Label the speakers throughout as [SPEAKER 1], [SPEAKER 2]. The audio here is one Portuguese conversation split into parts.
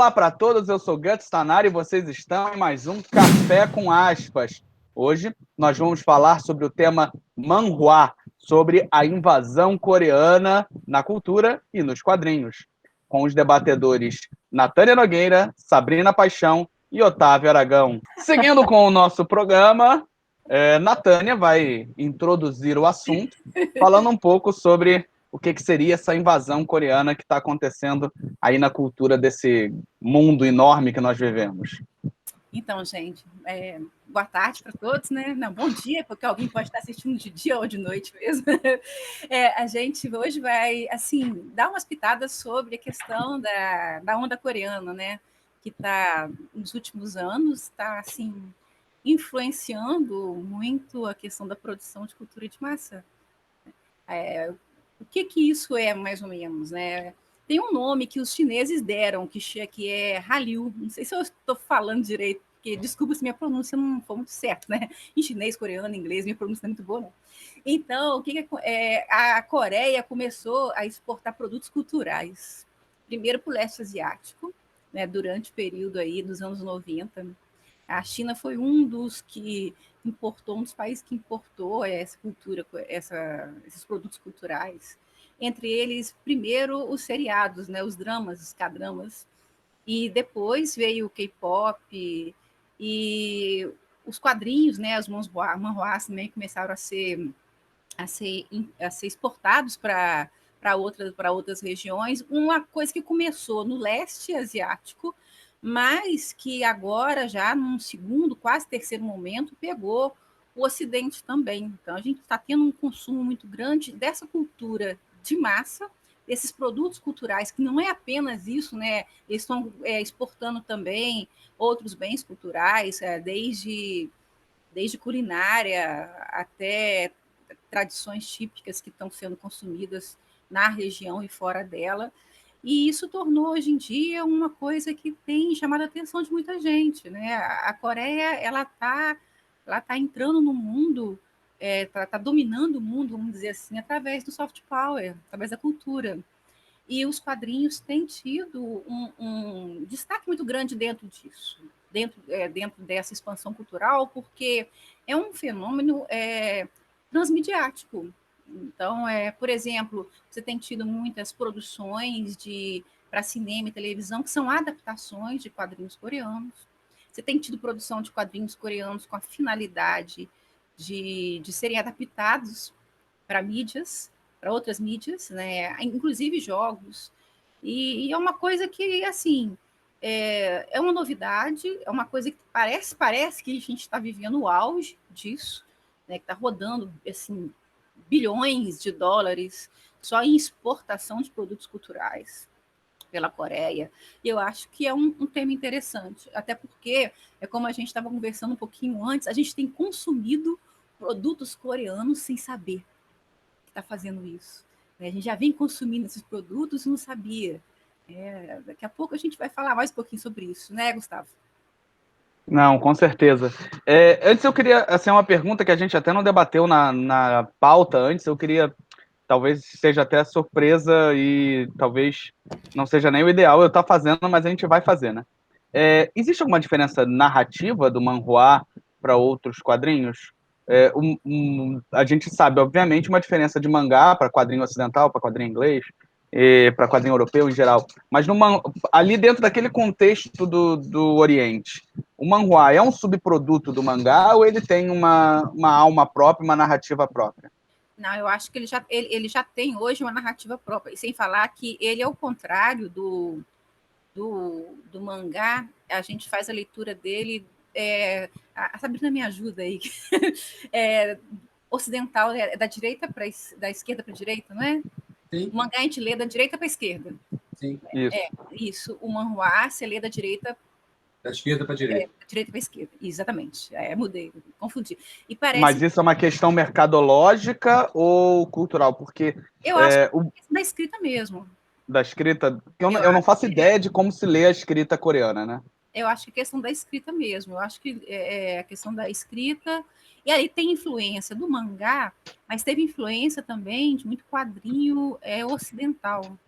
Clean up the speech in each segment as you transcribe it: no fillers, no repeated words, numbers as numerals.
[SPEAKER 1] Olá para todos, eu sou Guts Tanari e vocês estão em mais um Café com Aspas. Hoje nós vamos falar sobre o tema manhwa, sobre a invasão coreana na cultura e nos quadrinhos, com os debatedores Natânia Nogueira, Sabrina Paixão e Otávio Aragão. Seguindo com o nosso programa, Natânia vai introduzir o assunto, falando um pouco sobre o que seria essa invasão coreana que está acontecendo aí na cultura desse mundo enorme que nós vivemos.
[SPEAKER 2] Então, gente, boa tarde para todos, né? Não, bom dia, porque alguém pode estar assistindo de dia ou de noite mesmo. A gente hoje vai, assim, dar umas pitadas sobre a questão da onda coreana, né? Que está, nos últimos anos, está, assim, influenciando muito a questão da produção de cultura de massa. O que isso é, mais ou menos, né? Tem um nome que os chineses deram, que é Hallyu. Não sei se eu estou falando direito, porque desculpa se minha pronúncia não for muito certa, né? Em chinês, coreano, inglês, minha pronúncia não é muito boa, não. Então, a Coreia começou a exportar produtos culturais, primeiro para o leste asiático, né, durante o período aí dos anos 90. A China foi um dos países que importou essa cultura, esses produtos culturais. Entre eles, primeiro, os seriados, né, os dramas, os K-dramas, e depois veio o K-pop e os quadrinhos, né, os manhwas também começaram a ser exportados para outras regiões. Uma coisa que começou no leste asiático, mas que agora, já num segundo, quase terceiro momento, pegou o Ocidente também. Então, a gente está tendo um consumo muito grande dessa cultura de massa, desses produtos culturais, que não é apenas isso, né? Eles estão exportando também outros bens culturais, desde culinária até tradições típicas que estão sendo consumidas na região e fora dela. E isso tornou, hoje em dia, uma coisa que tem chamado a atenção de muita gente, né? A Coreia, ela tá entrando no mundo, tá dominando o mundo, vamos dizer assim, através do soft power, através da cultura. E os quadrinhos têm tido um destaque muito grande dentro disso, dentro dessa expansão cultural, porque é um fenômeno transmediático. Então, por exemplo, você tem tido muitas produções para cinema e televisão que são adaptações de quadrinhos coreanos. Você tem tido produção de quadrinhos coreanos com a finalidade de serem adaptados para outras mídias, né? Inclusive jogos. E é uma coisa que, assim, é uma novidade, é uma coisa que parece que a gente está vivendo o auge disso, né? Que está rodando, assim, bilhões de dólares só em exportação de produtos culturais pela Coreia. E eu acho que é um tema interessante, até porque, como a gente estava conversando um pouquinho antes, a gente tem consumido produtos coreanos sem saber que está fazendo isso. A gente já vem consumindo esses produtos e não sabia. Daqui a pouco a gente vai falar mais um pouquinho sobre isso, né, Gustavo?
[SPEAKER 1] Não, com certeza. Antes eu queria, assim, uma pergunta que a gente até não debateu na pauta antes, eu queria, talvez seja até surpresa e talvez não seja nem o ideal eu estar fazendo, mas a gente vai fazer, né? Existe alguma diferença narrativa do manhwa para outros quadrinhos? A gente sabe, obviamente, uma diferença de mangá para quadrinho ocidental, para quadrinho inglês, para quadrinho europeu em geral. Mas ali dentro daquele contexto do Oriente, o manhwa é um subproduto do mangá ou ele tem uma alma própria, uma narrativa própria?
[SPEAKER 2] Não, eu acho que ele já tem hoje uma narrativa própria. E sem falar que ele é o contrário do mangá, a gente faz a leitura dele. A Sabrina me ajuda aí. Ocidental, da direita da esquerda para a direita, não é?
[SPEAKER 3] Sim.
[SPEAKER 2] O mangá a gente lê da direita para a esquerda.
[SPEAKER 3] Sim.
[SPEAKER 2] Isso. O manhwa você lê da direita
[SPEAKER 3] da esquerda para a direita.
[SPEAKER 2] Da direita para a esquerda, exatamente. Mudei, confundi. E
[SPEAKER 1] Mas isso é uma questão mercadológica ou cultural? Porque
[SPEAKER 2] eu acho que é da escrita mesmo.
[SPEAKER 1] Da escrita, eu não faço ideia de como se lê a escrita coreana, né?
[SPEAKER 2] Eu acho que é questão da escrita mesmo. Eu acho que é a questão da escrita. E aí tem influência do mangá, mas teve influência também de muito quadrinho ocidental.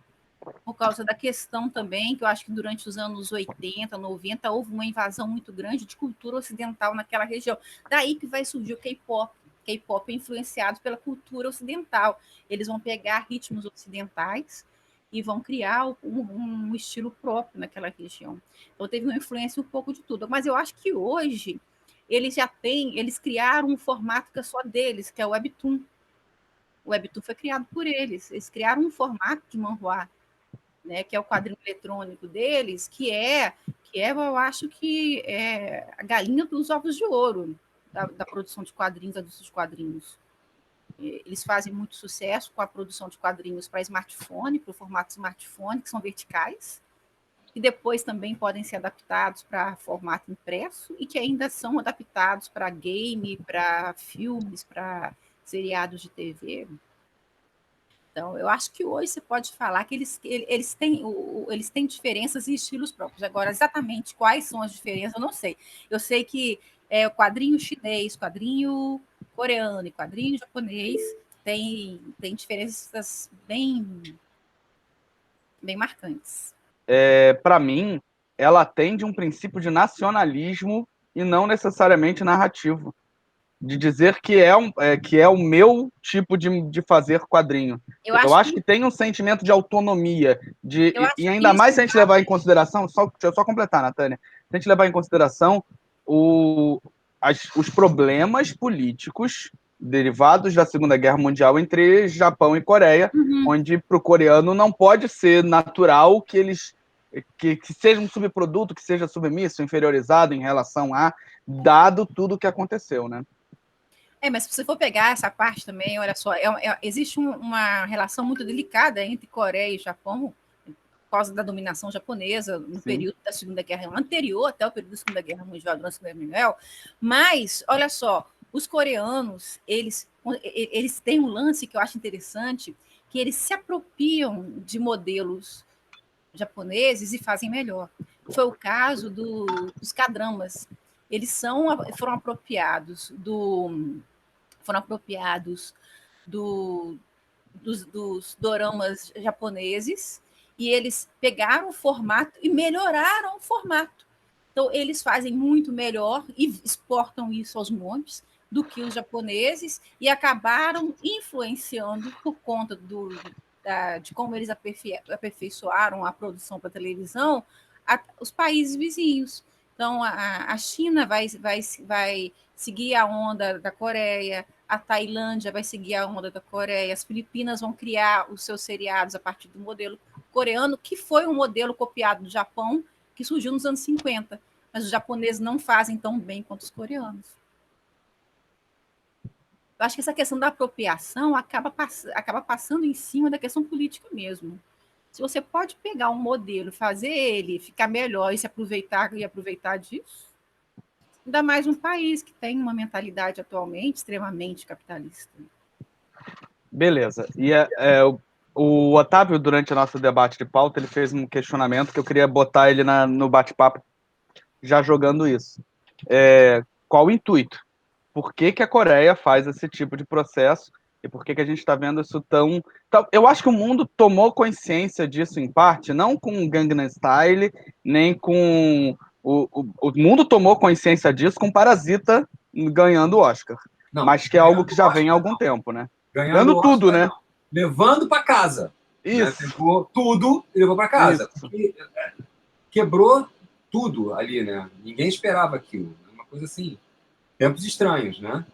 [SPEAKER 2] por causa da questão também, que eu acho que durante os anos 80, 90, houve uma invasão muito grande de cultura ocidental naquela região. Daí que vai surgir o K-pop. K-pop é influenciado pela cultura ocidental. Eles vão pegar ritmos ocidentais e vão criar um estilo próprio naquela região. Então teve uma influência um pouco de tudo. Mas eu acho que hoje eles criaram um formato que é só deles, que é o Webtoon. O Webtoon foi criado por eles. Eles criaram um formato de manhwa, né, que é o quadrinho eletrônico deles, eu acho que é a galinha dos ovos de ouro da produção de quadrinhos, da indústria de quadrinhos. Eles fazem muito sucesso com a produção de quadrinhos para smartphone, para o formato smartphone, que são verticais, e depois também podem ser adaptados para formato impresso e que ainda são adaptados para game, para filmes, para seriados de TV. Então, eu acho que hoje você pode falar que eles têm diferenças e estilos próprios. Agora, exatamente quais são as diferenças, eu não sei. Eu sei que o quadrinho chinês, quadrinho coreano e quadrinho japonês tem diferenças bem marcantes.
[SPEAKER 1] Para mim, ela atende um princípio de nacionalismo e não necessariamente narrativo. De dizer que é o meu tipo de fazer quadrinho. Eu acho que tem um sentimento de autonomia, e ainda mais se a gente levar em consideração, deixa eu só completar, Natânia, se a gente levar em consideração os problemas políticos derivados da Segunda Guerra Mundial entre Japão e Coreia, onde para o coreano não pode ser natural que seja um subproduto, que seja submisso, inferiorizado em relação a, dado tudo o que aconteceu, né?
[SPEAKER 2] Mas se você for pegar essa parte também, olha só, existe uma relação muito delicada entre Coreia e Japão, por causa da dominação japonesa no período da Segunda Guerra, anterior até o período da Segunda Guerra Mundial, durante a Segunda Guerra Mundial. Mas, olha só, os coreanos, eles têm um lance que eu acho interessante, que eles se apropriam de modelos japoneses e fazem melhor. Foi o caso dos K-dramas. Eles foram apropriados dos doramas japoneses e eles pegaram o formato e melhoraram o formato. Então, eles fazem muito melhor e exportam isso aos montes do que os japoneses e acabaram influenciando por conta de como eles aperfeiçoaram a produção para televisão os países vizinhos. Então, a China vai seguir a onda da Coreia, a Tailândia vai seguir a onda da Coreia, as Filipinas vão criar os seus seriados a partir do modelo coreano, que foi um modelo copiado do Japão, que surgiu nos anos 50, mas os japoneses não fazem tão bem quanto os coreanos. Eu acho que essa questão da apropriação acaba passando em cima da questão política mesmo. Se você pode pegar um modelo, fazer ele ficar melhor e se aproveitar disso, ainda mais um país que tem uma mentalidade atualmente extremamente capitalista.
[SPEAKER 1] Beleza. E o Otávio, durante o nosso debate de pauta, ele fez um questionamento que eu queria botar ele no bate-papo já jogando isso. Qual o intuito? Por que a Coreia faz esse tipo de processo e por que a gente está vendo isso tão... Eu acho que o mundo tomou consciência disso, em parte, não com o Gangnam Style, nem com... O mundo tomou consciência disso com Parasita ganhando o Oscar. Não, mas que é algo que já vem há algum tempo, né? Ganhando tudo, Oscar, né?
[SPEAKER 3] Não. Levando para casa.
[SPEAKER 1] Isso.
[SPEAKER 3] Né? Pegou tudo e levou para casa. Quebrou tudo ali, né? Ninguém esperava aquilo. Uma coisa assim... Tempos estranhos, né?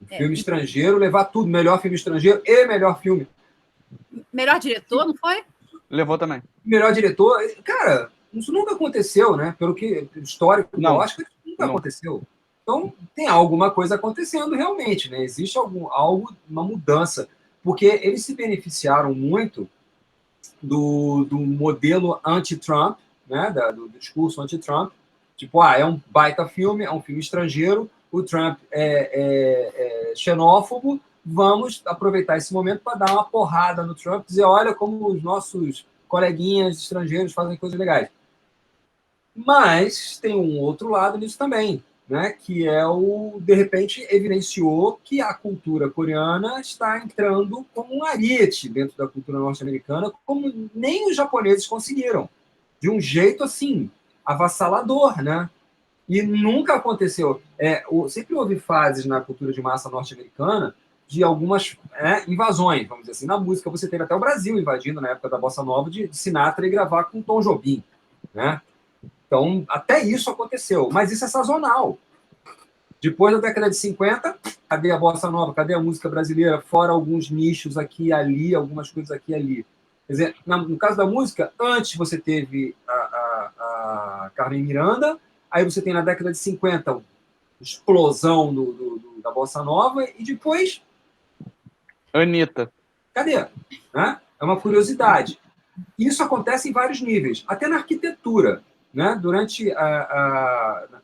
[SPEAKER 3] Filme estrangeiro, levar tudo. Melhor filme estrangeiro e melhor filme.
[SPEAKER 2] Melhor diretor, não foi?
[SPEAKER 1] Levou também.
[SPEAKER 3] Melhor diretor. Cara, isso nunca aconteceu, né? Pelo que histórico do Oscar, nunca aconteceu. Então, tem alguma coisa acontecendo realmente, né? Existe uma mudança. Porque eles se beneficiaram muito do modelo anti-Trump, né? Do discurso anti-Trump. Tipo, é um baita filme, é um filme estrangeiro, o Trump é xenófobo, vamos aproveitar esse momento para dar uma porrada no Trump, dizer, olha como os nossos coleguinhas estrangeiros fazem coisas legais. Mas tem um outro lado nisso também. né, que de repente, evidenciou que a cultura coreana está entrando como um ariete dentro da cultura norte-americana, como nem os japoneses conseguiram, de um jeito, assim, avassalador, né? E nunca aconteceu. Sempre houve fases na cultura de massa norte-americana de algumas invasões, vamos dizer assim. Na música, você teve até o Brasil invadindo, na época da Bossa Nova, de Sinatra e gravar com Tom Jobim, né? Então, até isso aconteceu. Mas isso é sazonal. Depois da década de 50, cadê a Bossa Nova? Cadê a música brasileira? Fora alguns nichos aqui e ali, algumas coisas aqui e ali. Quer dizer, no caso da música, antes você teve a Carmen Miranda, aí você tem na década de 50 a explosão da Bossa Nova, e depois...
[SPEAKER 1] Anitta.
[SPEAKER 3] Cadê? Né? É uma curiosidade. Isso acontece em vários níveis, até na arquitetura. Né?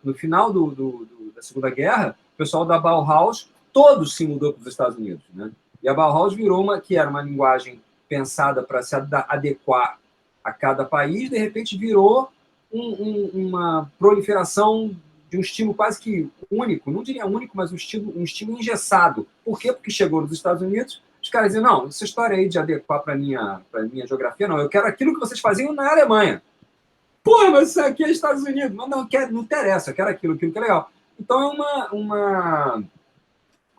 [SPEAKER 3] No final da Segunda Guerra, o pessoal da Bauhaus, todos se mudou para os Estados Unidos. Né? E a Bauhaus virou que era uma linguagem pensada para se adequar a cada país, de repente virou uma proliferação de um estilo quase que único, não diria único, mas um estilo engessado. Por quê? Porque chegou nos Estados Unidos, os caras dizem, não, essa história aí de adequar para a minha geografia, não, eu quero aquilo que vocês faziam na Alemanha. Pô, mas isso aqui é Estados Unidos. Mas não interessa, eu quero aquilo que é legal. Então é uma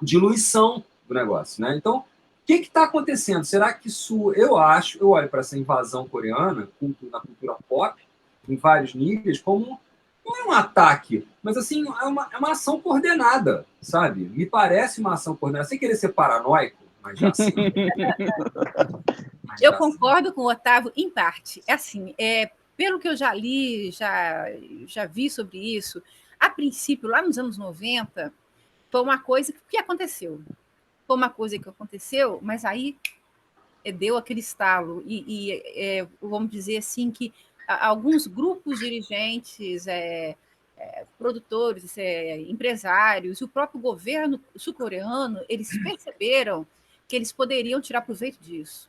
[SPEAKER 3] diluição do negócio, né? Então, o que está acontecendo? Será que isso... eu olho para essa invasão coreana na cultura pop, em vários níveis, como não é um ataque, mas assim, é uma ação coordenada, sabe? Me parece uma ação coordenada, sem querer ser paranoico, mas já assim.
[SPEAKER 2] Eu concordo com o Otávio em parte. É assim, pelo que eu já li, já vi sobre isso, a princípio, lá nos anos 90, foi uma coisa que aconteceu. Foi uma coisa que aconteceu, mas aí deu aquele estalo. Vamos dizer assim, que alguns grupos dirigentes, produtores, empresários, e o próprio governo sul-coreano, eles perceberam que eles poderiam tirar proveito disso.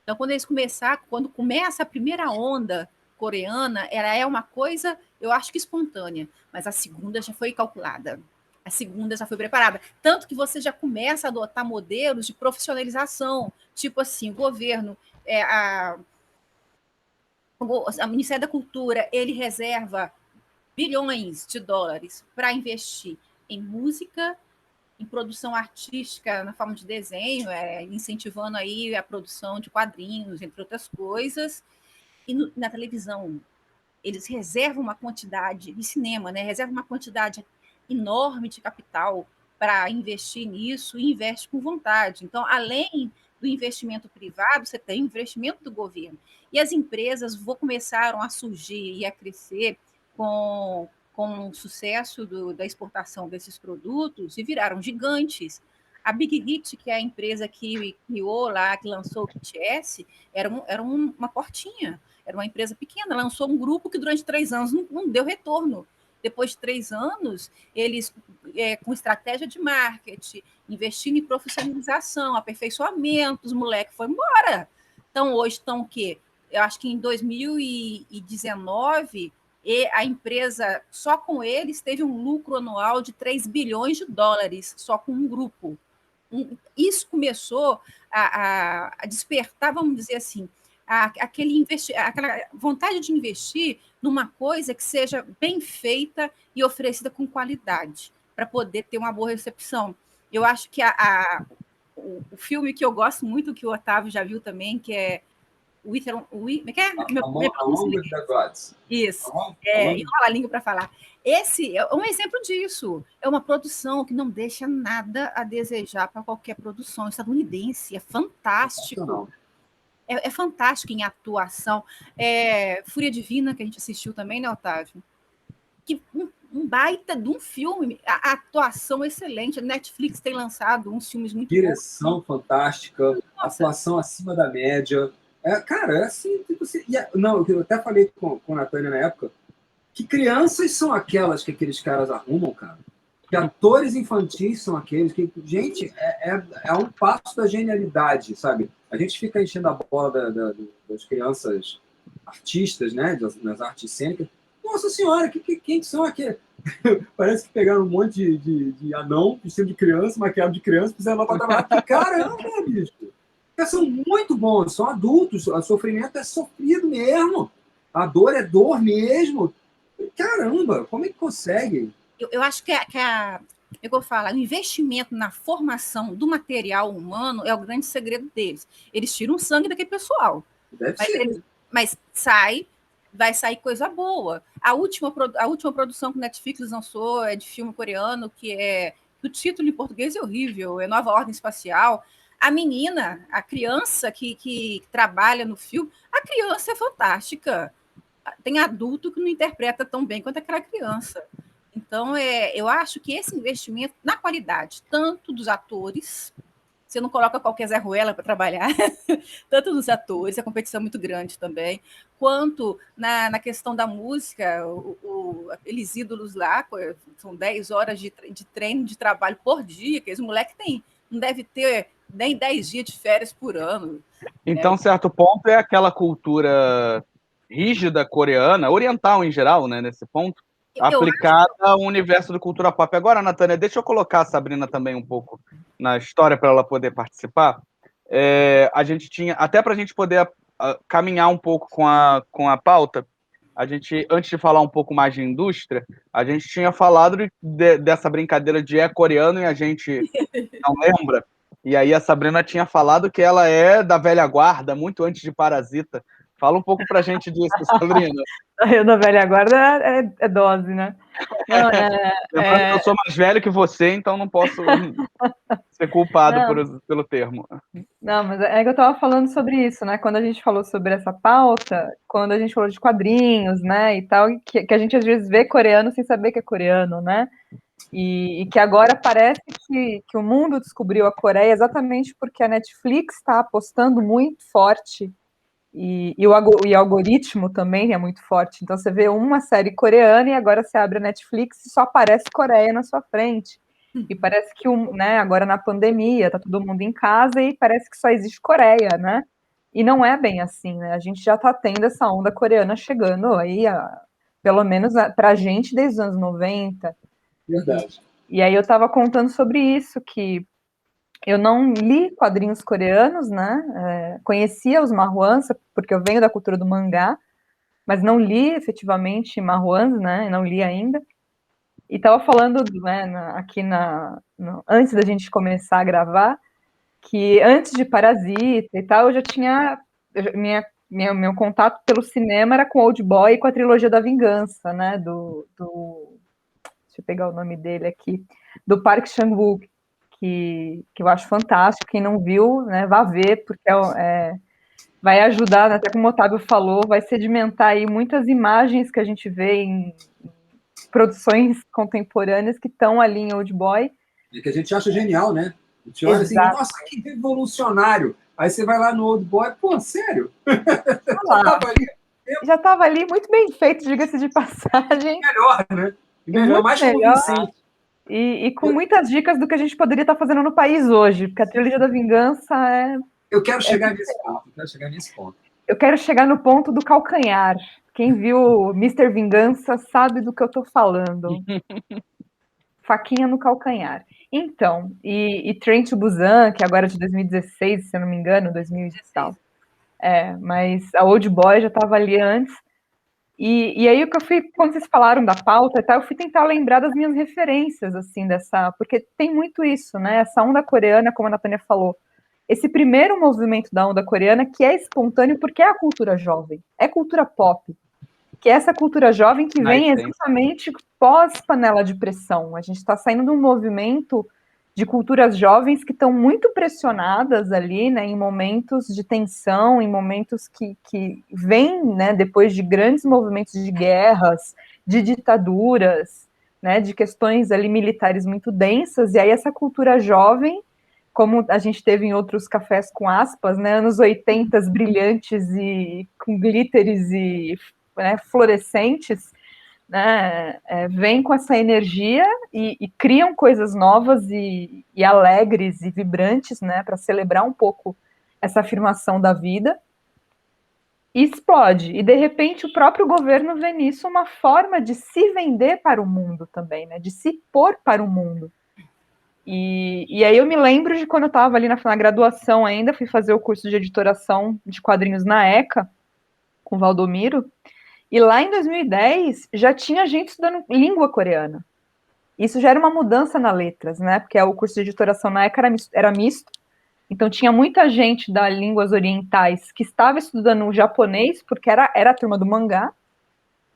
[SPEAKER 2] Então, quando começa a primeira onda coreana, ela é uma coisa, eu acho que espontânea, mas a segunda já foi calculada. A segunda já foi preparada. Tanto que você já começa a adotar modelos de profissionalização, tipo assim, o governo, o Ministério da Cultura, ele reserva bilhões de dólares para investir em música, em produção artística na forma de desenho, incentivando aí a produção de quadrinhos, entre outras coisas. E na televisão, eles reservam uma quantidade, de cinema, né? Reservam uma quantidade enorme de capital para investir nisso e investe com vontade. Então, além do investimento privado, você tem investimento do governo. E as empresas começaram a surgir e a crescer com o sucesso da exportação desses produtos e viraram gigantes. A Big Hit, que é a empresa que criou lá, que lançou o BTS, era uma portinha, era uma empresa pequena, lançou um grupo que durante 3 anos não deu retorno. Depois de 3 anos, eles, com estratégia de marketing, investindo em profissionalização, aperfeiçoamento, os moleques foram embora. Então, hoje estão o quê? Eu acho que em 2019, a empresa, só com eles, teve um lucro anual de 3 bilhões de dólares, só com um grupo. Isso começou a despertar, vamos dizer assim, aquela vontade de investir numa coisa que seja bem feita e oferecida com qualidade, para poder ter uma boa recepção. Eu acho que o filme que eu gosto muito, que o Otávio já viu também, que é
[SPEAKER 3] Along with the Gods.
[SPEAKER 2] Isso. Enrola a língua para falar. Esse é um exemplo disso. É uma produção que não deixa nada a desejar para qualquer produção estadunidense. É fantástico. É fantástico em atuação. Fúria Divina, que a gente assistiu também, né, Otávio? Que um baita de um filme. A atuação excelente. A Netflix tem lançado uns filmes muito bons.
[SPEAKER 3] Direção fantástica, atuação acima da média. Cara, é assim que você... Não, eu até falei com a Natânia na época que crianças são aquelas que aqueles caras arrumam, cara. Que atores infantis são aqueles que... Gente, é um passo da genialidade, sabe? A gente fica enchendo a bola das crianças artistas, né? Nas artes cênicas. Nossa Senhora, quem são aqueles? Parece que pegaram um monte de anão, vestido de criança, maquiado de criança, fizeram lá para trabalhar. Caramba, bicho! Eles são muito bons, são adultos, o sofrimento é sofrido mesmo. A dor é dor mesmo. Caramba, como é que consegue?
[SPEAKER 2] Eu acho que eu vou falar, o investimento na formação do material humano é o grande segredo deles. Eles tiram o sangue daquele pessoal.
[SPEAKER 3] Deve ser.
[SPEAKER 2] Mas vai sair coisa boa. A última produção que o Netflix lançou é de filme coreano, que o título em português é horrível, é Nova Ordem Espacial. A menina, a criança que trabalha no filme, a criança é fantástica. Tem adulto que não interpreta tão bem quanto aquela criança. Então, eu acho que esse investimento na qualidade, tanto dos atores, você não coloca qualquer Zé Ruela para trabalhar, tanto dos atores, a competição é muito grande também, quanto na questão da música, aqueles ídolos lá, são 10 horas de treino, de trabalho por dia, que esse moleque não deve ter nem 10 dias de férias por ano.
[SPEAKER 1] Então, né? Certo ponto, é aquela cultura rígida coreana, oriental em geral, né, nesse ponto, aplicada ao universo de cultura pop. Agora, Natânia, deixa eu colocar a Sabrina também um pouco na história para ela poder participar. A gente tinha, até para a gente poder caminhar um pouco com a pauta, a gente, antes de falar um pouco mais de indústria, a gente tinha falado dessa brincadeira de coreano e a gente não lembra. E aí a Sabrina tinha falado que ela é da velha guarda, muito antes de Parasita. Fala um pouco pra gente disso, Sabrina.
[SPEAKER 4] Eu da velha guarda é dose, né?
[SPEAKER 1] Não, que eu sou mais velho que você, então não posso ser culpado pelo termo.
[SPEAKER 4] Não, mas é que eu estava falando sobre isso, né? Quando a gente falou sobre essa pauta, quando a gente falou de quadrinhos, né, e tal, que a gente às vezes vê coreano sem saber que é coreano, né? E que agora parece que o mundo descobriu a Coreia exatamente porque a Netflix está apostando muito forte e o algoritmo também é muito forte. Então você vê uma série coreana e agora você abre a Netflix e só aparece Coreia na sua frente. E parece que né, agora na pandemia tá todo mundo em casa e parece que só existe Coreia, né? E não é bem assim, né? A gente já tá tendo essa onda coreana chegando aí, pelo menos pra gente desde os anos 90.
[SPEAKER 3] Verdade.
[SPEAKER 4] E aí eu estava contando sobre isso, que eu não li quadrinhos coreanos, né? Conhecia os manhwas, porque eu venho da cultura do mangá, mas não li efetivamente manhwas, né? Não li ainda. E estava falando, né, aqui antes da gente começar a gravar, que antes de Parasita e tal, eu já tinha meu contato pelo cinema era com Old Boy e com a trilogia da Vingança, né? Deixa eu pegar o nome dele aqui, do Park Chan-wook, que eu acho fantástico. Quem não viu, né, vá ver, porque vai ajudar, até como o Otávio falou, vai sedimentar aí muitas imagens que a gente vê em produções contemporâneas que estão ali em Old Boy.
[SPEAKER 3] E que a gente acha genial, né? A gente olha assim, nossa, que revolucionário. Aí você vai lá no Old Boy, pô, sério?
[SPEAKER 4] Já estava ali, muito bem feito, diga-se de passagem.
[SPEAKER 3] Melhor, né? Melhor, mais convincente.
[SPEAKER 4] E com muitas dicas do que a gente poderia estar fazendo no país hoje, porque a trilogia da Vingança
[SPEAKER 3] Eu quero chegar nesse ponto.
[SPEAKER 4] Eu quero chegar no ponto do calcanhar. Quem viu Mr. Vingança sabe do que eu estou falando. Faquinha no calcanhar. Então, e Train to Busan, que agora é de 2016, se eu não me engano, 2000 e tal. Mas a Old Boy já estava ali antes. E aí o que eu fui, quando vocês falaram da pauta e tal, eu fui tentar lembrar das minhas referências, assim, porque tem muito isso, né? Essa onda coreana, como a Natânia falou, esse primeiro movimento da onda coreana que é espontâneo porque é a cultura jovem, é cultura pop, que é essa cultura jovem que vem exatamente pós-panela de pressão. A gente está saindo de um movimento de culturas jovens que estão muito pressionadas ali, né, em momentos de tensão, em momentos que vêm, né, depois de grandes movimentos de guerras, de ditaduras, né, de questões ali militares muito densas, e aí essa cultura jovem, como a gente teve em outros cafés com aspas, né, anos 80 brilhantes e com glitters e, né, fluorescentes, né, vem com essa energia e criam coisas novas e alegres e vibrantes, né, para celebrar um pouco essa afirmação da vida. e explode. E, de repente, o próprio governo vê nisso uma forma de se vender para o mundo também, né? De se pôr para o mundo. E aí eu me lembro de quando eu estava ali na graduação ainda, fui fazer o curso de editoração de quadrinhos na ECA, com o Valdomiro, e lá em 2010 já tinha gente estudando língua coreana. Isso já era uma mudança na letras, né? Porque o curso de editoração na ECA era misto, então tinha muita gente das línguas orientais que estava estudando japonês, porque era a turma do mangá.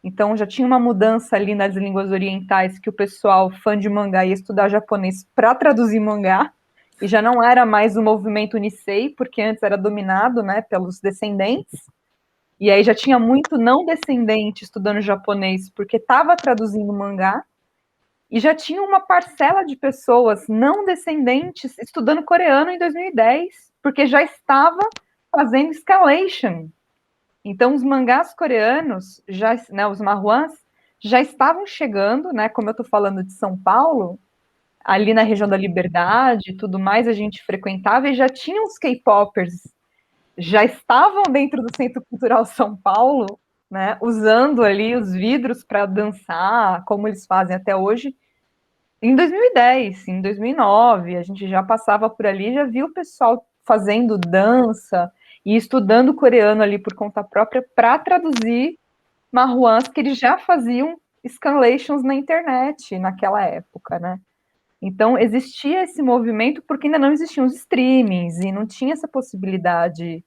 [SPEAKER 4] Então já tinha uma mudança ali nas línguas orientais, que o pessoal fã de mangá ia estudar japonês para traduzir mangá, e já não era mais o movimento Nisei, porque antes era dominado, né, pelos descendentes. E aí já tinha muito não descendente estudando japonês, porque estava traduzindo mangá. E já tinha uma parcela de pessoas não descendentes estudando coreano em 2010, porque já estava fazendo escalation. Então, os mangás coreanos, já, né, os manhwas, já estavam chegando, né, como eu estou falando de São Paulo, ali na região da Liberdade e tudo mais, a gente frequentava, e já tinha os K-popers, já estavam dentro do Centro Cultural São Paulo, né, usando ali os vidros para dançar, como eles fazem até hoje. Em 2010, em 2009, a gente já passava por ali, já viu o pessoal fazendo dança e estudando coreano ali por conta própria para traduzir manhwas que eles já faziam scanlations na internet naquela época, né? Então, existia esse movimento porque ainda não existiam os streamings e não tinha essa possibilidade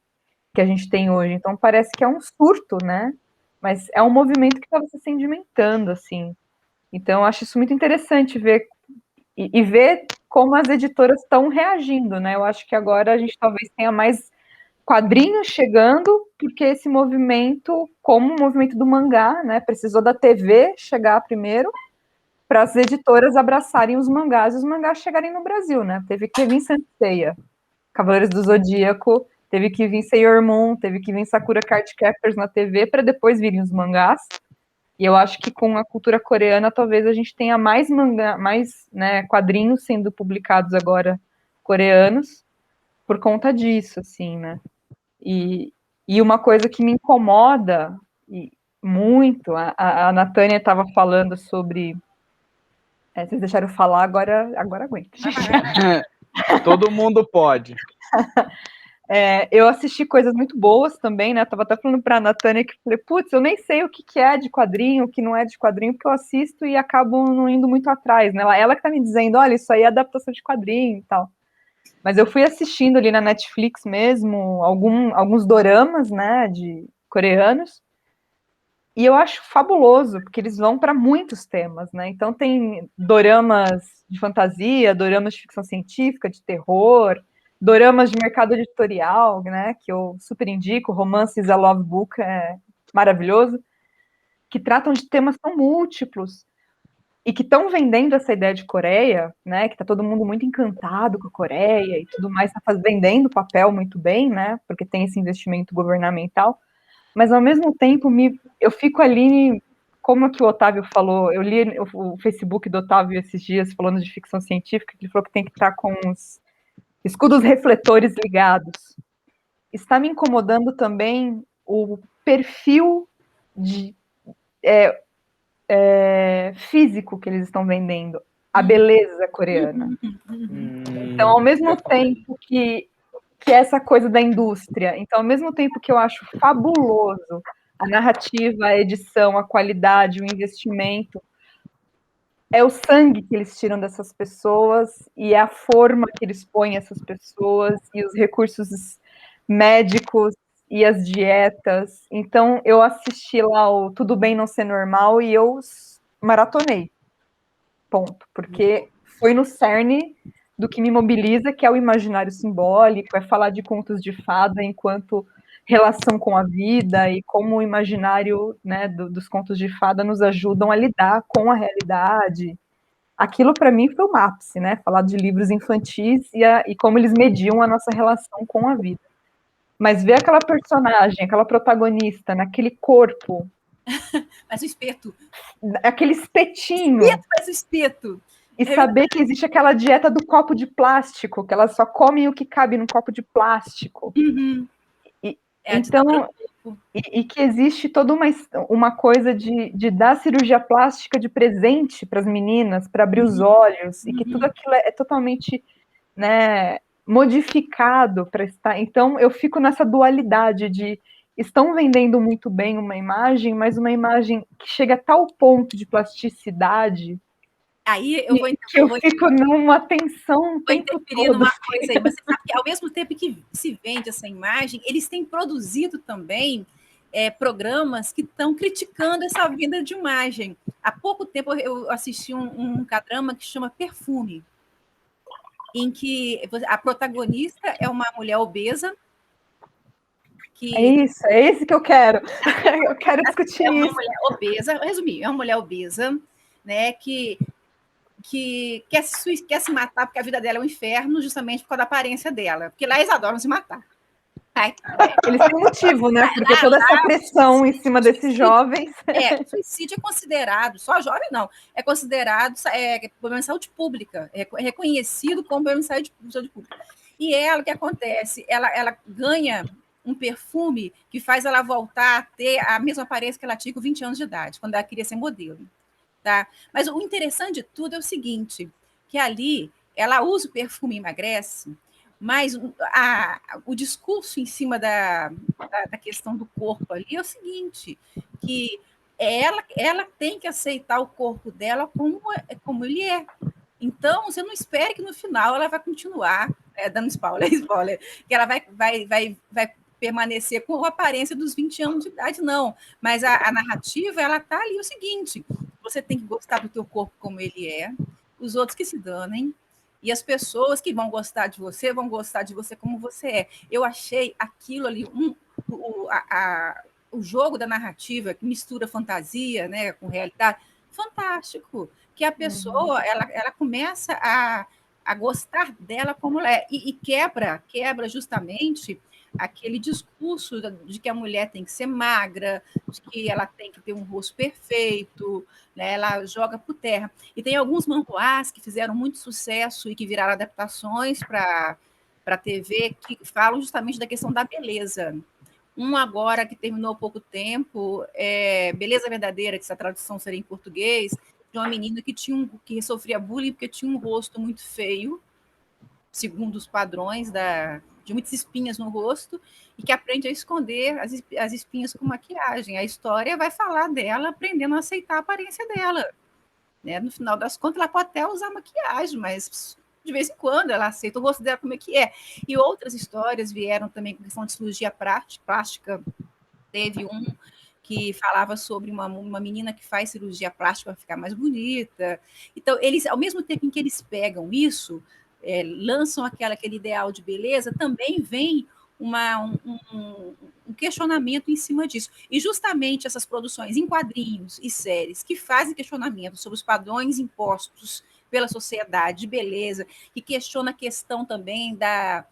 [SPEAKER 4] que a gente tem hoje. Então, parece que é um surto, né? Mas é um movimento que estava se sedimentando, assim. Então, eu acho isso muito interessante ver e ver como as editoras estão reagindo, né? Eu acho que agora a gente talvez tenha mais quadrinhos chegando, porque esse movimento, como o movimento do mangá, né, precisou da TV chegar primeiro para as editoras abraçarem os mangás e os mangás chegarem no Brasil, né? Teve que vir Saint Seiya, Cavaleiros do Zodíaco, teve que vir Sailor Moon, teve que vir Sakura Card Captors na TV para depois virem os mangás. E eu acho que com a cultura coreana talvez a gente tenha mais mangá, mais, né, quadrinhos sendo publicados agora coreanos por conta disso, assim, né? E uma coisa que me incomoda muito, a Natânia estava falando sobre. Vocês deixaram eu falar, agora aguento.
[SPEAKER 1] Todo mundo pode.
[SPEAKER 4] Eu assisti coisas muito boas também, né? Tava até falando para a Natânia que falei, putz, eu nem sei o que é de quadrinho, o que não é de quadrinho, porque eu assisto e acabo não indo muito atrás, né? Ela que tá me dizendo, olha, isso aí é adaptação de quadrinho e tal. Mas eu fui assistindo ali na Netflix mesmo alguns doramas, né, de coreanos, e eu acho fabuloso, porque eles vão para muitos temas, né? Então tem doramas de fantasia, doramas de ficção científica, de terror, doramas de mercado editorial, né, que eu super indico, Romances a Love Book é maravilhoso, que tratam de temas tão múltiplos, e que estão vendendo essa ideia de Coreia, né, que está todo mundo muito encantado com a Coreia e tudo mais, está vendendo o papel muito bem, né, porque tem esse investimento governamental, mas ao mesmo tempo eu fico ali, como que o Otávio falou, eu li o Facebook do Otávio esses dias falando de ficção científica, que ele falou que tem que estar com os escudos refletores ligados. Está me incomodando também o perfil de físico que eles estão vendendo, a beleza coreana. Então, ao mesmo tempo que essa coisa da indústria, então, ao mesmo tempo que eu acho fabuloso a narrativa, a edição, a qualidade, o investimento, é o sangue que eles tiram dessas pessoas e é a forma que eles põem essas pessoas e os recursos médicos e as dietas. Então, eu assisti lá o Tudo Bem Não Ser Normal e eu maratonei. Ponto. Porque foi no cerne do que me mobiliza, que é o imaginário simbólico, é falar de contos de fada enquanto relação com a vida e como o imaginário, né, dos contos de fada nos ajudam a lidar com a realidade. Aquilo, para mim, foi o ápice, né? Falar de livros infantis e como eles mediam a nossa relação com a vida. Mas ver aquela personagem, aquela protagonista, naquele corpo.
[SPEAKER 2] Mas o espeto.
[SPEAKER 4] Aquele espetinho.
[SPEAKER 2] Espeto, mas o espeto.
[SPEAKER 4] E saber que existe aquela dieta do copo de plástico, que elas só comem o que cabe num copo de plástico.
[SPEAKER 2] Uhum.
[SPEAKER 4] Então,
[SPEAKER 2] corpo.
[SPEAKER 4] E que existe toda uma coisa de dar cirurgia plástica de presente para as meninas, para abrir os olhos, e que tudo aquilo é totalmente, né, modificado para estar. Então, eu fico nessa dualidade de estão vendendo muito bem uma imagem, mas uma imagem que chega a tal ponto de plasticidade.
[SPEAKER 2] Aí eu vou
[SPEAKER 4] que eu fico numa tensão o tempo
[SPEAKER 2] interferir
[SPEAKER 4] todo.
[SPEAKER 2] numa coisa aí, mas você sabe que ao mesmo tempo que se vende essa imagem, eles têm produzido também programas que estão criticando essa venda de imagem. Há pouco tempo eu assisti um cadrama que chama Perfume, em que a protagonista é uma mulher obesa.
[SPEAKER 4] É esse que eu quero. Eu quero discutir
[SPEAKER 2] isso. É uma
[SPEAKER 4] isso.
[SPEAKER 2] mulher obesa, resumir, é uma mulher obesa, né, que quer se matar porque a vida dela é um inferno, justamente por causa da aparência dela. Porque lá eles adoram se matar.
[SPEAKER 4] Eles têm motivo, né? Porque toda essa pressão em cima desses jovens.
[SPEAKER 2] Suicídio é considerado, só jovem não, é considerado problema de saúde pública, é reconhecido como problema de saúde pública. E ela, o que acontece? Ela ganha um perfume que faz ela voltar a ter a mesma aparência que ela tinha com 20 anos de idade, quando ela queria ser modelo. Tá? Mas o interessante de tudo é o seguinte, que ali ela usa o perfume e emagrece, mas o discurso em cima da questão do corpo ali é o seguinte, que ela tem que aceitar o corpo dela como ele é. Então, você não espere que no final ela vai continuar, dando spoiler, que ela vai permanecer com a aparência dos 20 anos de idade, não. Mas a narrativa, ela está ali o seguinte, você tem que gostar do teu corpo como ele é, os outros que se danem, e as pessoas que vão gostar de você vão gostar de você como você é. Eu achei aquilo ali, o jogo da narrativa, que mistura fantasia, né, com realidade, fantástico. Que a pessoa ela começa a gostar dela como ela é, e quebra justamente aquele discurso de que a mulher tem que ser magra, de que ela tem que ter um rosto perfeito, né? Ela joga por terra. E tem alguns manhwas que fizeram muito sucesso e que viraram adaptações para a TV, que falam justamente da questão da beleza. Um agora que terminou há pouco tempo, Beleza Verdadeira, que essa tradução seria em português, de uma menina que sofria bullying porque tinha um rosto muito feio, segundo os padrões de muitas espinhas no rosto, e que aprende a esconder as espinhas com maquiagem. A história vai falar dela aprendendo a aceitar a aparência dela. Né? No final das contas, ela pode até usar maquiagem, mas de vez em quando ela aceita o rosto dela como é que é. E outras histórias vieram também com questão de cirurgia plástica. Teve um que falava sobre uma menina que faz cirurgia plástica para ficar mais bonita. Então, eles, ao mesmo tempo em que eles pegam isso, lançam aquele ideal de beleza, também vem um questionamento em cima disso. E justamente essas produções em quadrinhos e séries que fazem questionamento sobre os padrões impostos pela sociedade de beleza, que questiona a questão também da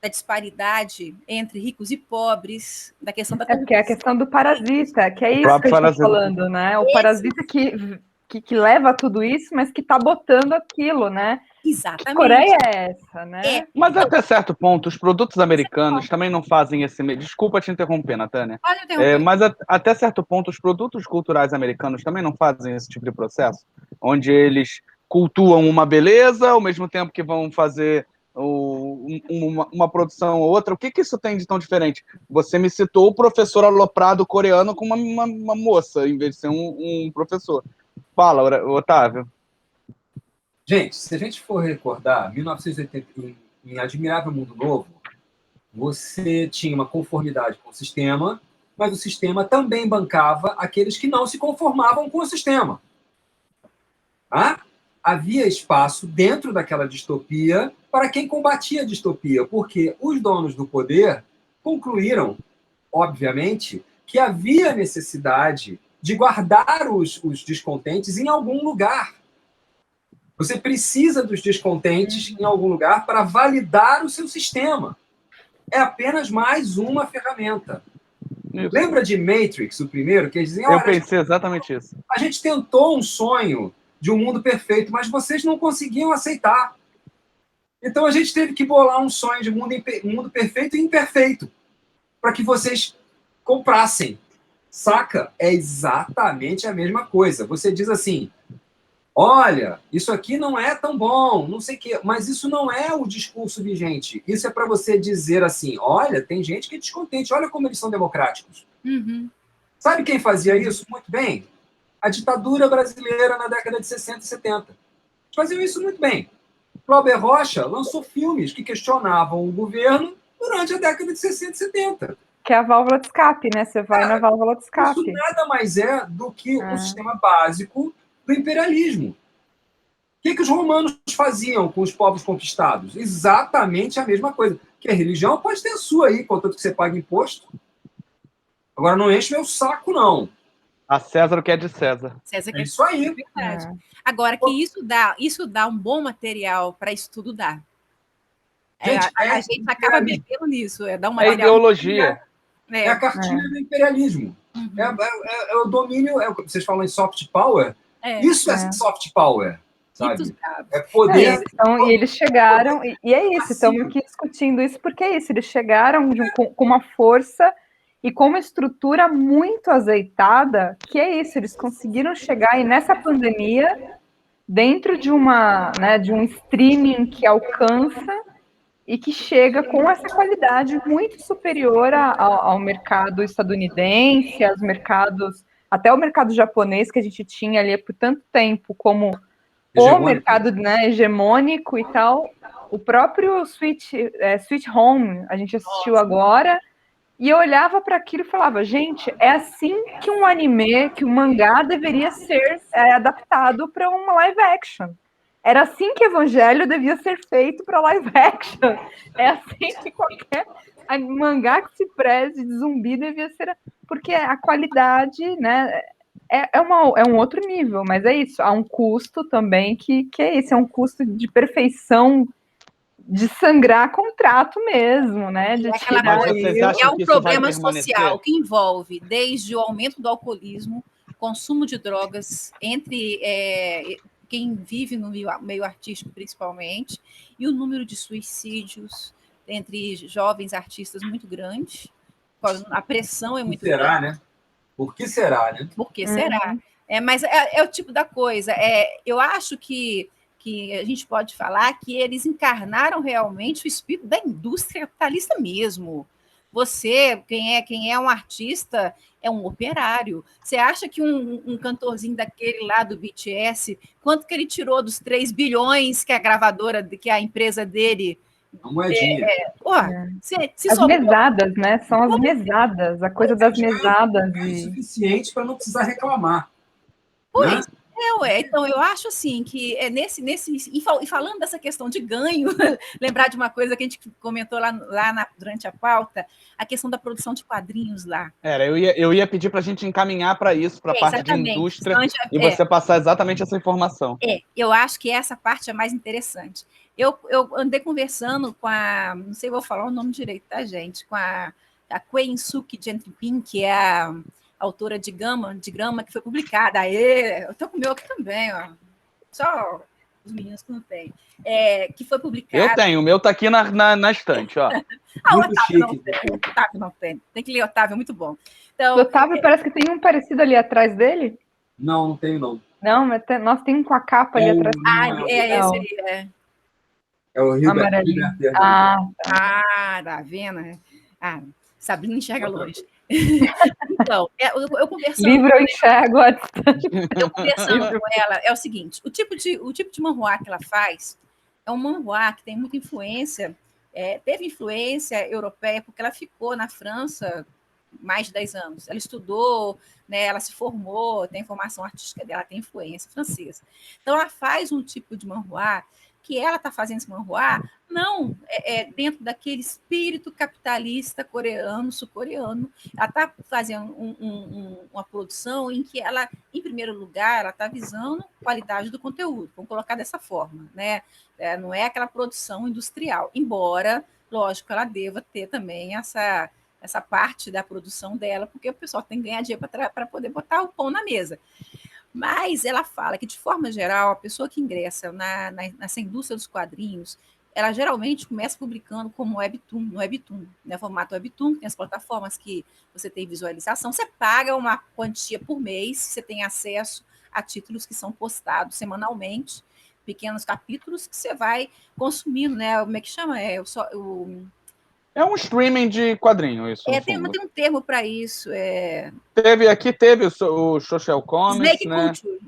[SPEAKER 2] disparidade entre ricos e pobres, da questão da corrupção.
[SPEAKER 4] Porque é a questão do parasita, que é isso que a gente está falando, né? O parasita que leva tudo isso, mas que está botando aquilo, né?
[SPEAKER 2] Exatamente.
[SPEAKER 4] Que Coreia é essa, né?
[SPEAKER 1] Mas até certo ponto, os produtos americanos também não fazem esse... Desculpa te interromper, Natânia.
[SPEAKER 2] Pode interromper.
[SPEAKER 1] Mas até certo ponto, os produtos culturais americanos também não fazem esse tipo de processo, onde eles cultuam uma beleza, ao mesmo tempo que vão fazer uma produção ou outra. O que isso tem de tão diferente? Você me citou o professor aloprado coreano com uma moça, em vez de ser um professor. Fala, Otávio.
[SPEAKER 3] Gente, se a gente for recordar, 1980, em Admirável Mundo Novo, você tinha uma conformidade com o sistema, mas o sistema também bancava aqueles que não se conformavam com o sistema. Ah? Havia espaço dentro daquela distopia para quem combatia a distopia, porque os donos do poder concluíram, obviamente, que havia necessidade de guardar os descontentes em algum lugar. Você precisa dos descontentes em algum lugar para validar o seu sistema. É apenas mais uma ferramenta. Isso. Lembra de Matrix, o primeiro? Que eles diziam,
[SPEAKER 1] eu pensei exatamente isso.
[SPEAKER 3] A gente tentou um sonho de um mundo perfeito, mas vocês não conseguiam aceitar. Então a gente teve que bolar um sonho de mundo perfeito e imperfeito. para que vocês comprassem. Saca? É exatamente a mesma coisa. Você diz assim, olha, isso aqui não é tão bom, não sei o quê, mas isso não é o discurso vigente. Isso é para você dizer assim, olha, tem gente que é descontente, olha como eles são democráticos.
[SPEAKER 2] Uhum.
[SPEAKER 3] Sabe quem fazia isso muito bem? A ditadura brasileira na década de 60 e 70. Faziam isso muito bem. Cláudio Rocha lançou filmes que questionavam o governo durante a década de 60 e 70.
[SPEAKER 4] Que é a válvula de escape, né? Você vai na válvula de escape.
[SPEAKER 3] Isso nada mais é do que o sistema básico do imperialismo. O que os romanos faziam com os povos conquistados? Exatamente a mesma coisa. Que a religião pode ter a sua aí, contanto que você pague imposto. Agora não enche meu saco, não.
[SPEAKER 1] A César o que é de César.
[SPEAKER 2] César
[SPEAKER 3] É isso aí.
[SPEAKER 2] Verdade. Agora que isso dá um bom material para estudo dar.
[SPEAKER 3] Gente,
[SPEAKER 2] a gente acaba bebendo nisso, dá um
[SPEAKER 1] É
[SPEAKER 2] material.
[SPEAKER 1] ideologia.
[SPEAKER 3] É a cartilha do imperialismo.
[SPEAKER 2] Uhum.
[SPEAKER 3] É o domínio. Vocês falam em soft power? Isso é soft power. Sabe? É poder.
[SPEAKER 4] E eles chegaram, e é isso, estamos aqui discutindo isso porque é isso, eles chegaram com uma força e com uma estrutura muito azeitada, que é isso, eles conseguiram chegar e nessa pandemia, dentro de de um streaming que alcança e que chega com essa qualidade muito superior ao mercado estadunidense, aos mercados, até o mercado japonês que a gente tinha ali por tanto tempo como o mercado, né, hegemônico e tal. O próprio Sweet Home, a gente assistiu agora, e eu olhava para aquilo e falava, gente, é assim que um anime, que um mangá deveria ser adaptado para uma live action. Era assim que Evangelho devia ser feito para live action. É assim que qualquer mangá que se preze de zumbi devia ser... Porque a qualidade, né, é um outro nível, mas é isso. Há um custo também que é esse, é um custo de perfeição, de sangrar contrato mesmo, né? De tirar
[SPEAKER 2] é um problema social que envolve desde o aumento do alcoolismo, consumo de drogas entre quem vive no meio artístico principalmente, e o número de suicídios entre jovens artistas muito grande. A pressão é muito grande.
[SPEAKER 3] Né? Por que será, né?
[SPEAKER 2] Por que será? Mas é o tipo da coisa. Eu acho que a gente pode falar que eles encarnaram realmente o espírito da indústria capitalista mesmo. Você, quem é um artista, é um operário. Você acha que um cantorzinho daquele lá do BTS, quanto que ele tirou dos 3 bilhões que a gravadora, que a empresa dele...
[SPEAKER 3] Uma moedinha.
[SPEAKER 4] As mesadas, né? São as mesadas, a coisa das mesadas.
[SPEAKER 3] É suficiente para não precisar reclamar.
[SPEAKER 2] Pois então eu acho assim que e falando dessa questão de ganho, lembrar de uma coisa que a gente comentou durante a pauta, a questão da produção de quadrinhos lá.
[SPEAKER 1] Eu ia pedir para a gente encaminhar para isso, para a parte de indústria, e você passar exatamente essa informação.
[SPEAKER 2] Eu acho que essa parte é mais interessante. Eu andei conversando com não sei, vou falar o nome direito, tá, gente? Com a Koen-Suki Gentrypin, que é a autora de Grama, que foi publicada. Eu estou com o meu aqui também, ó. Só os meninos que não têm. Que foi publicada.
[SPEAKER 1] Eu tenho, o meu está aqui na estante, ó.
[SPEAKER 2] O Otávio não tem. Tem que ler Otávio, é muito bom. Então,
[SPEAKER 4] o Otávio parece que tem um parecido ali atrás dele.
[SPEAKER 3] Não tenho, não.
[SPEAKER 4] Não, mas nós temos um com a capa ali atrás.
[SPEAKER 2] Esse aí,
[SPEAKER 3] É o Rio
[SPEAKER 2] tá vendo? Sabrina enxerga longe. Então, eu conversando.
[SPEAKER 4] Livro eu enxergo à distância.
[SPEAKER 2] Eu conversando com ela, é o seguinte: o tipo de manhwa que ela faz é um manhwa que tem muita influência, teve influência europeia, porque ela ficou na França mais de 10 anos. Ela estudou, né, ela se formou, tem formação artística dela, tem influência francesa. Então, ela faz um tipo de manhwa que ela está fazendo esse manhwa, não dentro daquele espírito capitalista coreano, sul-coreano. Ela está fazendo uma produção em que ela, em primeiro lugar, ela está visando qualidade do conteúdo, vamos colocar dessa forma, né? Não é aquela produção industrial, embora, lógico, ela deva ter também essa parte da produção dela, porque o pessoal tem que ganhar dinheiro para poder botar o pão na mesa. Mas ela fala que, de forma geral, a pessoa que ingressa nessa indústria dos quadrinhos, ela geralmente começa publicando como Webtoon, no Webtoon, né? Formato Webtoon, tem as plataformas que você tem visualização, você paga uma quantia por mês, você tem acesso a títulos que são postados semanalmente, pequenos capítulos que você vai consumindo, né? Como é que chama?
[SPEAKER 1] É um streaming de quadrinho, isso, no
[SPEAKER 2] Tem
[SPEAKER 1] fundo.
[SPEAKER 2] um termo para isso.
[SPEAKER 1] Teve o Social Comics,
[SPEAKER 2] Snake
[SPEAKER 1] né?
[SPEAKER 2] Culture,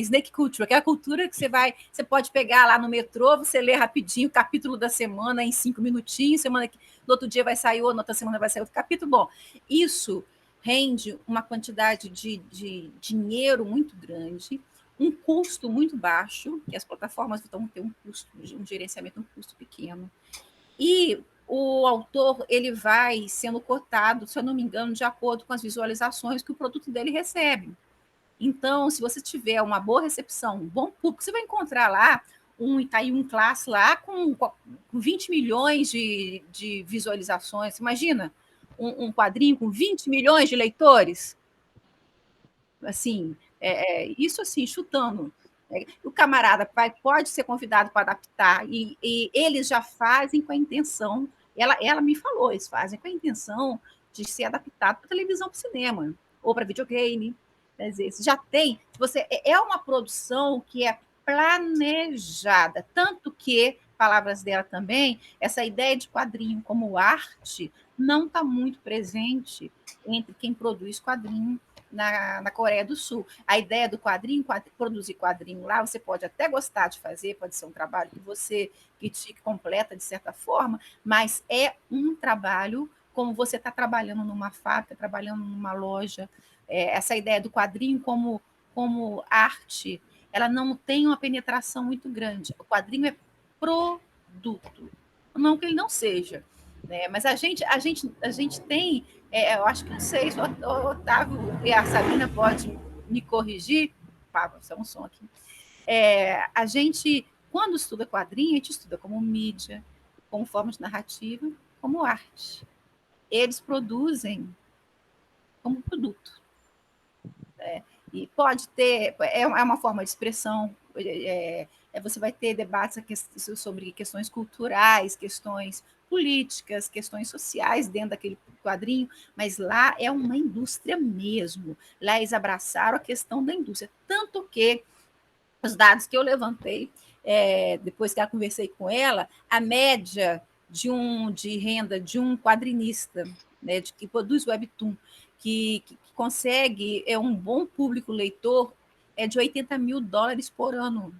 [SPEAKER 2] Snake Culture, aquela cultura que você pode pegar lá no metrô, você lê rapidinho o capítulo da semana em 5 minutinhos, no outro dia vai sair, ou na outra semana vai sair outro capítulo. Bom, isso rende uma quantidade de dinheiro muito grande, um custo muito baixo, que as plataformas vão ter um custo, um gerenciamento, um custo pequeno. E o autor ele vai sendo cotado, se eu não me engano, de acordo com as visualizações que o produto dele recebe. Então, se você tiver uma boa recepção, um bom público, você vai encontrar lá um Itaú Classe lá com 20 milhões de visualizações. Imagina um quadrinho com 20 milhões de leitores. Assim, isso assim, chutando. O camarada pode ser convidado para adaptar, e eles já fazem com a intenção, ela me falou, eles fazem com a intenção de ser adaptado para televisão, para cinema, ou para videogame. Quer dizer, já tem, é uma produção que é planejada, tanto que, palavras dela também, essa ideia de quadrinho como arte não está muito presente entre quem produz quadrinho na Coreia do Sul. A ideia do produzir quadrinho lá, você pode até gostar de fazer, pode ser um trabalho que você que completa de certa forma, mas é um trabalho como você está trabalhando numa fábrica, trabalhando numa loja. Essa ideia do quadrinho como arte, ela não tem uma penetração muito grande. O quadrinho é produto. Não que ele não seja, né? Mas a gente tem, eu acho que não sei se o Otávio e a Sabrina pode me corrigir. Pá, isso é um som aqui. A gente, quando estuda quadrinho, a gente estuda como mídia, como forma de narrativa, como arte. Eles produzem como produto. E pode ter, é uma forma de expressão, você vai ter debates sobre questões culturais, questões políticas, questões sociais dentro daquele quadrinho, mas lá é uma indústria mesmo. Lá eles abraçaram a questão da indústria, tanto que os dados que eu levantei, depois que eu conversei com ela, a média de renda de um quadrinista, né, que produz webtoon, que consegue um bom público leitor, é de $80 mil por ano.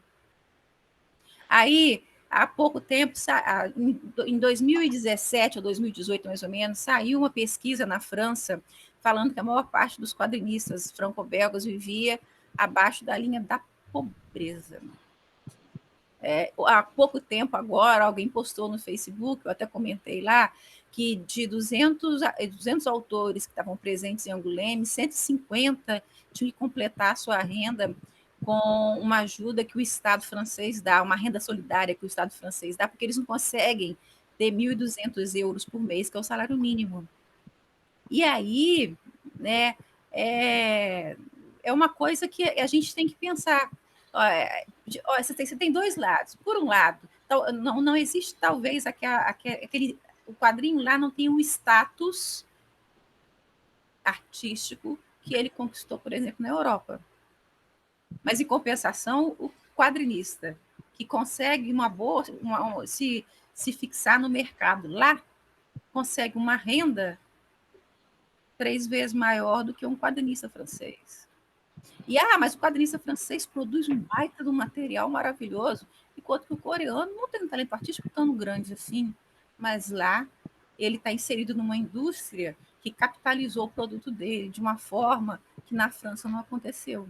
[SPEAKER 2] Aí, há pouco tempo, em 2017 ou 2018, mais ou menos, saiu uma pesquisa na França falando que a maior parte dos quadrinistas franco-belgas vivia abaixo da linha da pobreza. Há pouco tempo agora, alguém postou no Facebook, eu até comentei lá, que de 200 autores que estavam presentes em Angoulême, 150 tinham que completar a sua renda com uma ajuda que o Estado francês dá, uma renda solidária que o Estado francês dá, porque eles não conseguem ter 1.200 euros por mês, que é o salário mínimo. E aí, né, é uma coisa que a gente tem que pensar. Você tem dois lados. Por um lado, não existe, talvez, o quadrinho lá não tem um status artístico que ele conquistou, por exemplo, na Europa. Mas, em compensação, o quadrinista que consegue se fixar no mercado lá, consegue uma renda 3 vezes maior do que um quadrinista francês. Mas o quadrinista francês produz um baita de um material maravilhoso, enquanto que o coreano não tem um talento artístico tão grande assim, mas lá ele está inserido numa indústria que capitalizou o produto dele de uma forma que na França não aconteceu.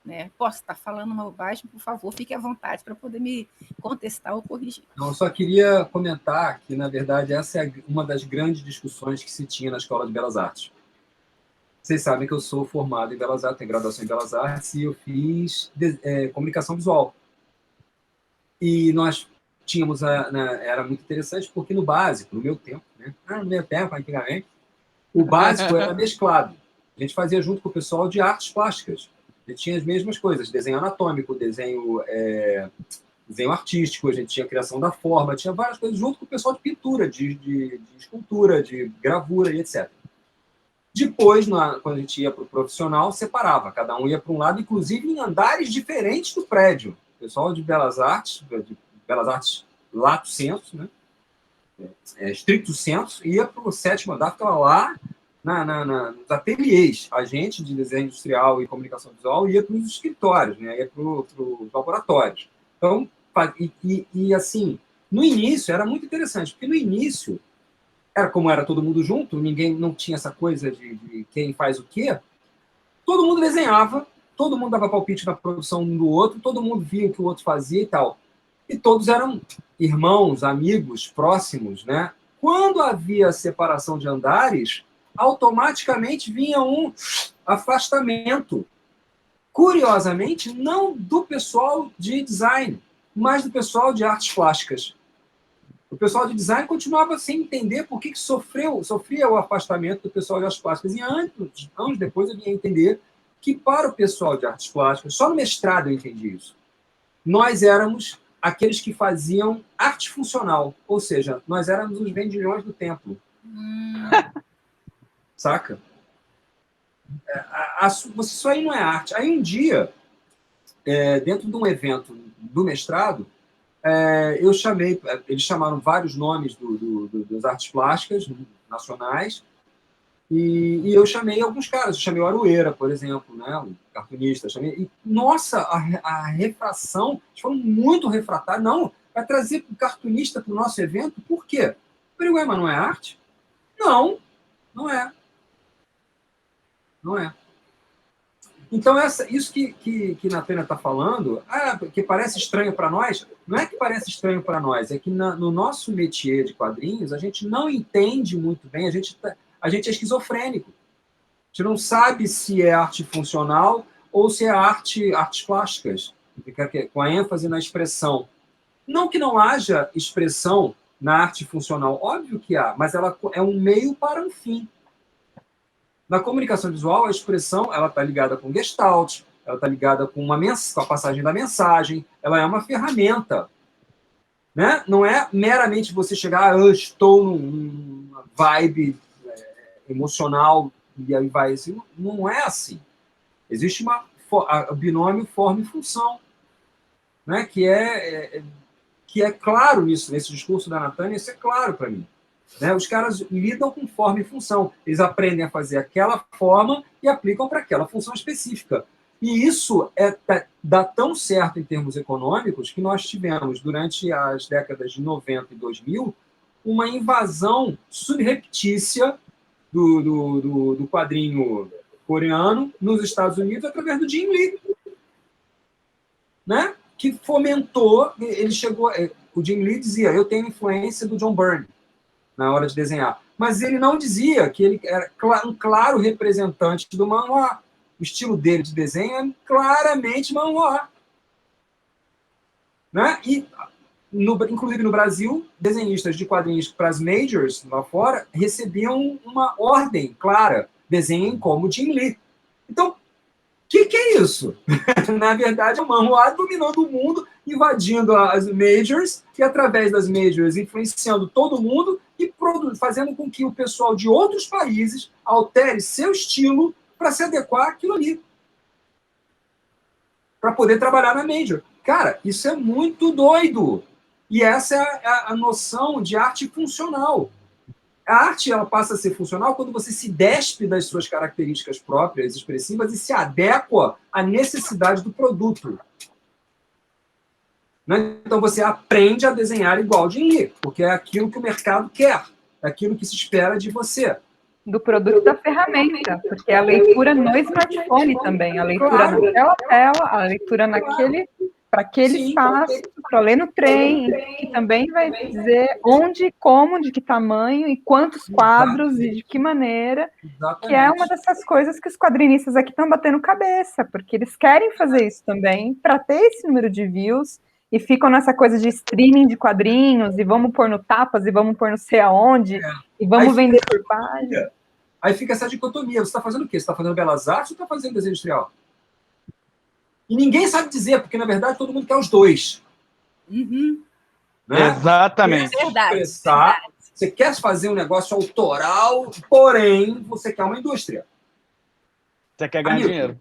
[SPEAKER 2] Né? Posso estar falando uma bobagem, por favor, fique à vontade para poder me contestar ou corrigir.
[SPEAKER 3] Não, eu só queria comentar que, na verdade, essa é uma das grandes discussões que se tinha na Escola de Belas Artes. Vocês sabem que eu sou formado em Belas Artes, tenho graduação em Belas Artes, e eu fiz comunicação visual. E nós tínhamos, era muito interessante, porque no básico, no meu tempo, né? No meu tempo, antigamente, o básico era mesclado. A gente fazia junto com o pessoal de artes plásticas. A gente tinha as mesmas coisas, desenho anatômico, desenho desenho artístico, a gente tinha criação da forma, tinha várias coisas junto com o pessoal de pintura, de escultura, de gravura e etc. Depois, quando a gente ia para o profissional, separava, cada um ia para um lado, inclusive em andares diferentes do prédio. O pessoal de Belas Artes lato sensu, né? Stricto sensu, ia para o 7º andar, ficava lá nos ateliês. A gente de desenho industrial e comunicação visual ia para os escritórios, né? Ia para os laboratórios. Então, assim, no início era muito interessante, porque no início, como era todo mundo junto, ninguém não tinha essa coisa de quem faz o quê, todo mundo desenhava, todo mundo dava palpite na produção um do outro, todo mundo via o que o outro fazia e tal. E todos eram irmãos, amigos, próximos, né? Quando havia separação de andares, automaticamente vinha um afastamento. Curiosamente, não do pessoal de design, mas do pessoal de artes plásticas. O pessoal de design continuava sem entender por que sofria o afastamento do pessoal de artes plásticas. E anos depois eu vim a entender que para o pessoal de artes plásticas, só no mestrado eu entendi isso, nós éramos aqueles que faziam arte funcional, ou seja, nós éramos os vendilhões do templo. Saca? Isso aí não é arte. Aí um dia, dentro de um evento do mestrado, eles chamaram vários nomes das artes plásticas nacionais, e eu chamei alguns caras. Eu chamei o Aroeira, por exemplo, né, um cartunista. Nossa, a refração, eles foram muito refratários. Não, vai trazer o cartunista para o nosso evento? Por quê? Eu falei, ué, mas não é arte? Não, não é. Não é. Então, isso que Natânia está falando, que parece estranho para nós, não é que parece estranho para nós, é que no nosso métier de quadrinhos, a gente não entende muito bem, a gente é esquizofrênico. A gente não sabe se é arte funcional ou se é artes plásticas, com a ênfase na expressão. Não que não haja expressão na arte funcional, óbvio que há, mas ela é um meio para um fim. Na comunicação visual, a expressão ela está ligada com Gestalt, ela está ligada com a passagem da mensagem, ela é uma ferramenta. Né? Não é meramente você chegar, eu estou numa vibe emocional, e aí vai assim. Não é assim. Existe o binômio forma e função, né? que é claro nesse discurso da Natânia, isso é claro para mim. Né? Os caras lidam com forma e função. Eles aprendem a fazer aquela forma e aplicam para aquela função específica. E isso dá tão certo em termos econômicos que nós tivemos, durante as décadas de 90 e 2000, uma invasão subreptícia do quadrinho coreano nos Estados Unidos através do Jim Lee. Né? Que fomentou, o Jim Lee dizia, eu tenho influência do John Byrne na hora de desenhar. Mas ele não dizia que ele era um claro representante do manhwa. O estilo dele de desenho é claramente manhwa. Né? E, inclusive no Brasil, desenhistas de quadrinhos para as majors lá fora recebiam uma ordem clara. Desenhem como Jim Lee. Então, o que é isso? Na verdade, o manhwa dominando o mundo, invadindo as majors, e através das majors influenciando todo mundo e fazendo com que o pessoal de outros países altere seu estilo para se adequar àquilo ali. Para poder trabalhar na major. Cara, isso é muito doido. E essa é a noção de arte funcional. A arte ela passa a ser funcional quando você se despe das suas características próprias, expressivas, e se adequa à necessidade do produto. Né? Então você aprende a desenhar igual de Lee, porque é aquilo que o mercado quer, é aquilo que se espera de você.
[SPEAKER 4] Do produto da ferramenta, porque a leitura no smartphone também, a leitura naquela tela, a leitura para aquele espaço, para ler no trem, que também vai dizer onde, como, de que tamanho e quantos quadros e de que maneira, que é uma dessas coisas que os quadrinistas aqui estão batendo cabeça, porque eles querem fazer isso também para ter esse número de views e ficam nessa coisa de streaming de quadrinhos e vamos pôr no Tapas e vamos pôr não sei aonde e vamos vender por página.
[SPEAKER 3] Aí fica essa dicotomia. Você está fazendo o quê? Você está fazendo belas artes ou está fazendo desenho industrial? E ninguém sabe dizer, porque, na verdade, todo mundo quer os dois.
[SPEAKER 2] Uhum.
[SPEAKER 3] Né?
[SPEAKER 1] Exatamente.
[SPEAKER 2] Verdade.
[SPEAKER 3] Você quer fazer um negócio autoral, porém você quer uma indústria.
[SPEAKER 1] Você quer ganhar dinheiro.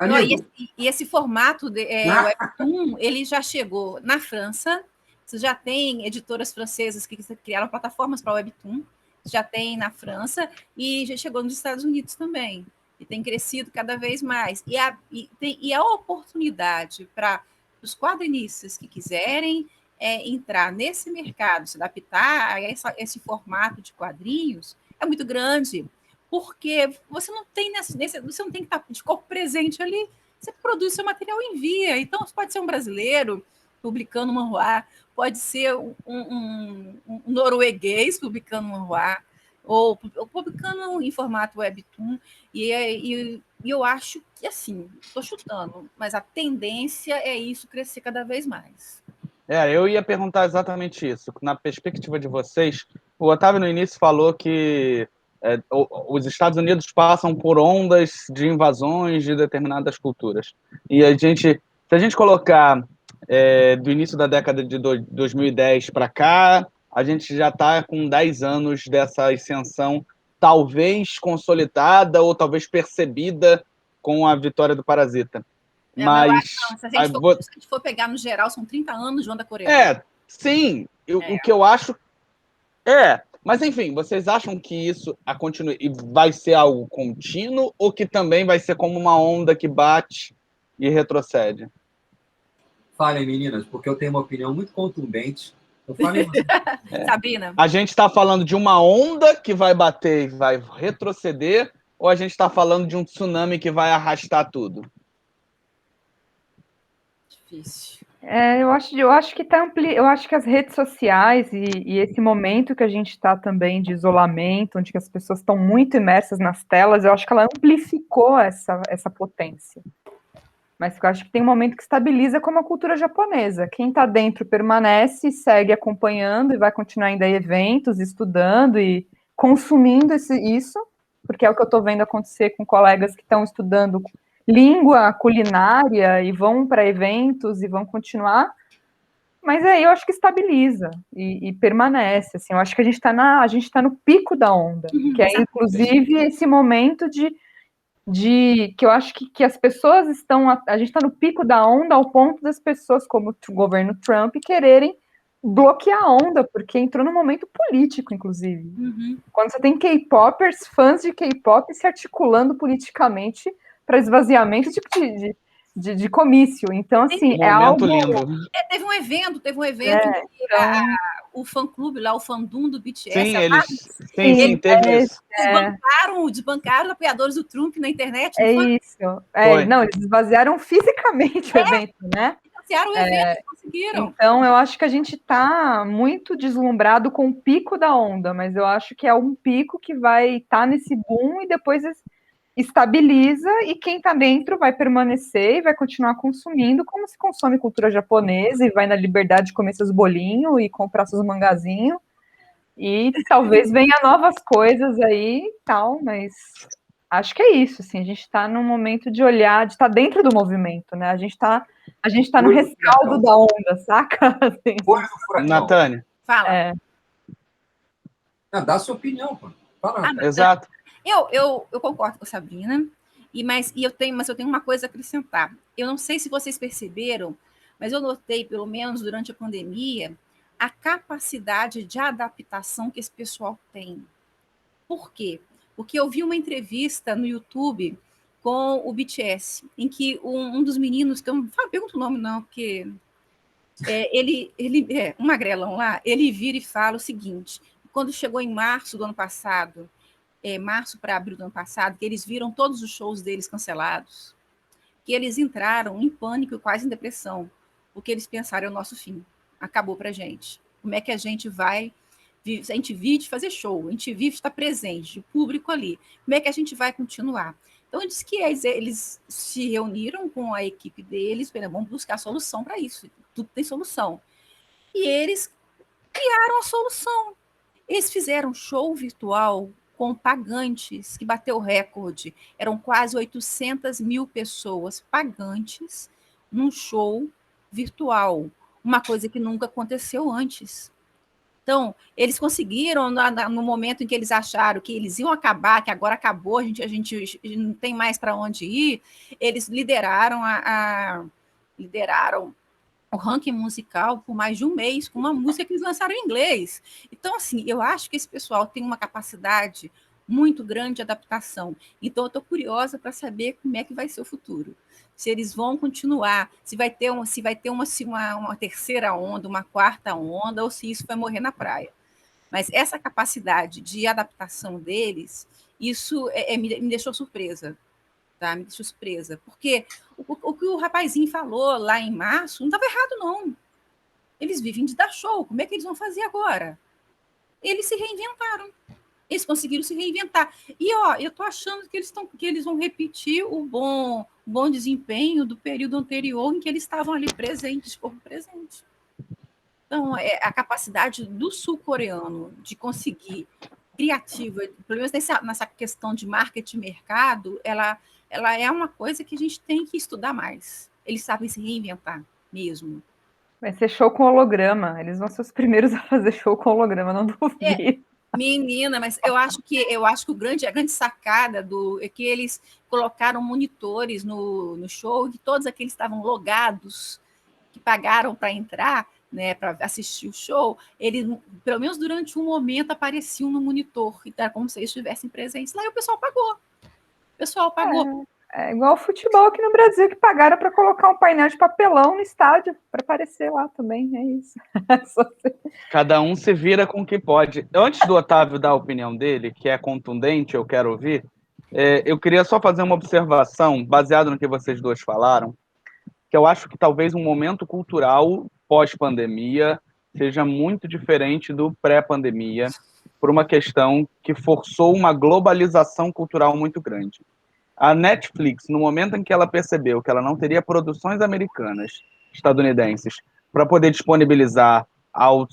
[SPEAKER 2] Não, e esse formato, o Webtoon, ele já chegou na França. Você já tem editoras francesas que criaram plataformas para o Webtoon. Já tem na França e já chegou nos Estados Unidos também. E tem crescido cada vez mais. E a oportunidade para os quadrinistas que quiserem entrar nesse mercado, se adaptar a esse formato de quadrinhos, é muito grande. Porque você não tem você não tem que estar de corpo presente ali. Você produz seu material e envia. Então, pode ser um brasileiro publicando manhwa, pode ser um norueguês publicando manhwa, ou publicando em formato webtoon. E eu acho que, assim, estou chutando, mas a tendência é isso crescer cada vez mais.
[SPEAKER 1] Eu ia perguntar exatamente isso. Na perspectiva de vocês, o Otávio no início falou que os Estados Unidos passam por ondas de invasões de determinadas culturas. E se a gente colocar do início da década de 2010 para cá, a gente já está com 10 anos dessa ascensão, talvez consolidada ou talvez percebida com a vitória do Parasita. Mas
[SPEAKER 2] se a gente for pegar no geral, são 30 anos de onda coreana.
[SPEAKER 1] Sim. O que eu acho mas enfim, vocês acham que isso continue e vai ser algo contínuo ou que também vai ser como uma onda que bate e retrocede?
[SPEAKER 3] Falem, meninas, porque eu tenho uma opinião muito contundente.
[SPEAKER 2] Sabrina.
[SPEAKER 1] A gente está falando de uma onda que vai bater e vai retroceder, ou a gente está falando de um tsunami que vai arrastar tudo?
[SPEAKER 2] Difícil.
[SPEAKER 4] Eu acho que eu acho que as redes sociais e esse momento que a gente está também de isolamento, onde as pessoas estão muito imersas nas telas, eu acho que ela amplificou essa potência. Mas eu acho que tem um momento que estabiliza como a cultura japonesa. Quem está dentro permanece, segue acompanhando e vai continuar indo a eventos, estudando e consumindo isso, porque é o que eu estou vendo acontecer com colegas que estão estudando língua, culinária, e vão para eventos e vão continuar. Mas aí eu acho que estabiliza e permanece. Assim, eu acho que a gente tá no pico da onda, que é inclusive esse momento de que eu acho que as pessoas a gente está no pico da onda ao ponto das pessoas, como o governo Trump, quererem bloquear a onda, porque entrou num momento político, inclusive.
[SPEAKER 2] Uhum.
[SPEAKER 4] Quando você tem K-popers, fãs de K-pop se articulando politicamente para esvaziamento de comício. Então, assim, é algo...
[SPEAKER 1] lindo.
[SPEAKER 2] Teve um evento então... o fã-clube lá, o fandom do BTS.
[SPEAKER 1] Sim, teve isso.
[SPEAKER 2] Desbancaram apoiadores do Trump na internet.
[SPEAKER 4] Isso. Não, eles esvaziaram fisicamente o evento, né?
[SPEAKER 2] Esvaziaram o evento, conseguiram.
[SPEAKER 4] Então, eu acho que a gente está muito deslumbrado com o pico da onda, mas eu acho que é um pico que vai estar nesse boom e depois estabiliza, e quem está dentro vai permanecer e vai continuar consumindo como se consome cultura japonesa e vai na liberdade de comer seus bolinhos e comprar seus mangazinhos. E talvez venha novas coisas aí e tal, mas acho que é isso, assim, a gente está num momento de olhar, de estar dentro do movimento, né? A gente tá no rescaldo da onda, saca? Assim.
[SPEAKER 1] Natânia.
[SPEAKER 2] Fala.
[SPEAKER 3] Dá a sua opinião, pô. Fala.
[SPEAKER 1] Exato.
[SPEAKER 2] Eu concordo com a Sabrina, mas eu tenho uma coisa a acrescentar. Eu não sei se vocês perceberam, mas eu notei, pelo menos durante a pandemia, a capacidade de adaptação que esse pessoal tem. Por quê? Porque eu vi uma entrevista no YouTube com o BTS, em que um dos meninos, que eu não pergunto o nome não, porque ele um magrelão lá, ele vira e fala o seguinte: quando chegou em março do ano passado, março para abril do ano passado, que eles viram todos os shows deles cancelados, que eles entraram em pânico e quase em depressão, porque eles pensaram, é o nosso fim, acabou para a gente. Como é que a gente vai... A gente vive de fazer show, a gente vive de estar presente, o público ali. Como é que a gente vai continuar? Então, ele disse que eles se reuniram com a equipe deles, vamos buscar solução para isso, tudo tem solução. E eles criaram a solução. Eles fizeram show virtual com pagantes, que bateu recorde. Eram quase 800 mil pessoas pagantes num show virtual. uma coisa que nunca aconteceu antes. Então, eles conseguiram, no momento em que eles acharam que eles iam acabar, que agora acabou, a gente não tem mais para onde ir, eles lideraram lideraram o ranking musical por mais de um mês, com uma música que eles lançaram em inglês. Então, assim, eu acho que esse pessoal tem uma capacidade muito grande de adaptação. Então, eu estou curiosa para saber como é que vai ser o futuro. Se eles vão continuar, se vai ter uma terceira onda, uma quarta onda, ou se isso vai morrer na praia. Mas essa capacidade de adaptação deles, isso me deixou surpresa. Tá? Me deixou surpresa. Porque o que o rapazinho falou lá em março não estava errado, não. Eles vivem de dar show. Como é que eles vão fazer agora? Eles se reinventaram. Eles conseguiram se reinventar. E, ó, eu estou achando que eles vão repetir o bom desempenho do período anterior em que eles estavam ali presentes, corpo presente. Então, a capacidade do sul-coreano de conseguir criativa, pelo menos nessa questão de marketing mercado, ela é uma coisa que a gente tem que estudar mais. Eles sabem se reinventar mesmo.
[SPEAKER 4] Vai ser show com holograma. Eles vão ser os primeiros a fazer show com holograma, não duvido.
[SPEAKER 2] Menina, mas eu acho que a grande sacada é que eles colocaram monitores no show, e todos aqueles estavam logados, que pagaram para entrar, né, para assistir o show, eles, pelo menos durante um momento, apareciam no monitor, então era como se eles estivessem presentes lá, e o pessoal pagou. O pessoal pagou.
[SPEAKER 4] É igual o futebol aqui no Brasil, que pagaram para colocar um painel de papelão no estádio, para aparecer lá também, é isso.
[SPEAKER 1] Cada um se vira com o que pode. Antes do Otávio dar a opinião dele, que é contundente, eu quero ouvir, eu queria só fazer uma observação, baseado no que vocês dois falaram, que eu acho que talvez um momento cultural pós-pandemia seja muito diferente do pré-pandemia, por uma questão que forçou uma globalização cultural muito grande. A Netflix, no momento em que ela percebeu que ela não teria produções americanas, estadunidenses, para poder disponibilizar ao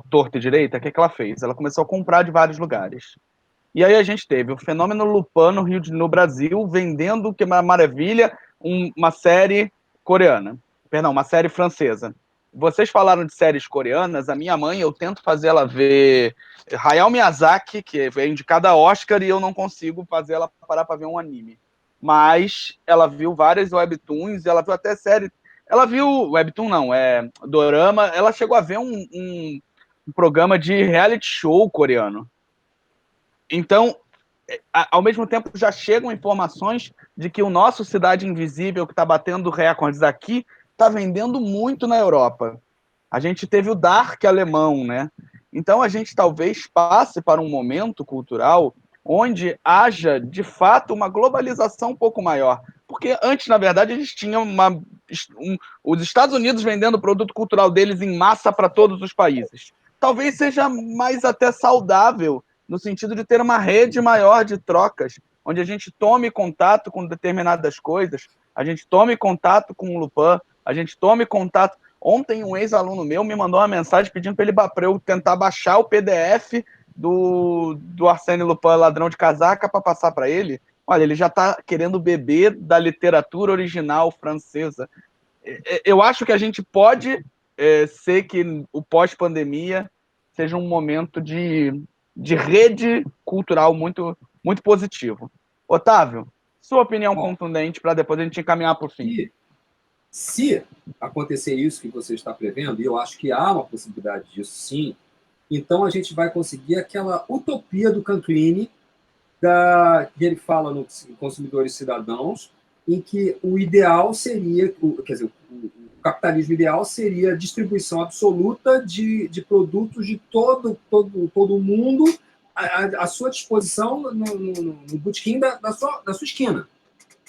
[SPEAKER 1] torto e direita, o que ela fez? Ela começou a comprar de vários lugares. E aí a gente teve o fenômeno Lupin no Brasil, vendendo, que é uma maravilha, uma série coreana. Perdão, uma série francesa. Vocês falaram de séries coreanas, a minha mãe, eu tento fazer ela ver Hayao Miyazaki, que é indicada a Oscar, e eu não consigo fazer ela parar para ver um anime. Mas ela viu várias webtoons, ela viu até série... Ela viu... Webtoon não, dorama. Ela chegou a ver um programa de reality show coreano. Então, ao mesmo tempo, já chegam informações de que o nosso Cidade Invisível, que está batendo recordes aqui, está vendendo muito na Europa. A gente teve o Dark alemão, né? Então, a gente talvez passe para um momento cultural onde haja, de fato, uma globalização um pouco maior. Porque antes, na verdade, eles tinham os Estados Unidos vendendo o produto cultural deles em massa para todos os países. Talvez seja mais até saudável, no sentido de ter uma rede maior de trocas, onde a gente tome contato com determinadas coisas, a gente tome contato com o Lupin, a gente tome contato... Ontem um ex-aluno meu me mandou uma mensagem pedindo para eu tentar baixar o PDF do Arsène Lupin, Ladrão de Casaca, para passar para ele. Olha, ele já está querendo beber da literatura original francesa. Eu acho que a gente pode ser que o pós-pandemia seja um momento de rede cultural muito, muito positivo. Otávio, sua opinião contundente para depois a gente encaminhar para o fim.
[SPEAKER 3] Se acontecer isso que você está prevendo, e eu acho que há uma possibilidade disso sim, então a gente vai conseguir aquela utopia do Canclini, que ele fala no Consumidores Cidadãos, em que o ideal seria, quer dizer, o capitalismo ideal seria a distribuição absoluta de produtos de todo o mundo à sua disposição no botequim da sua esquina.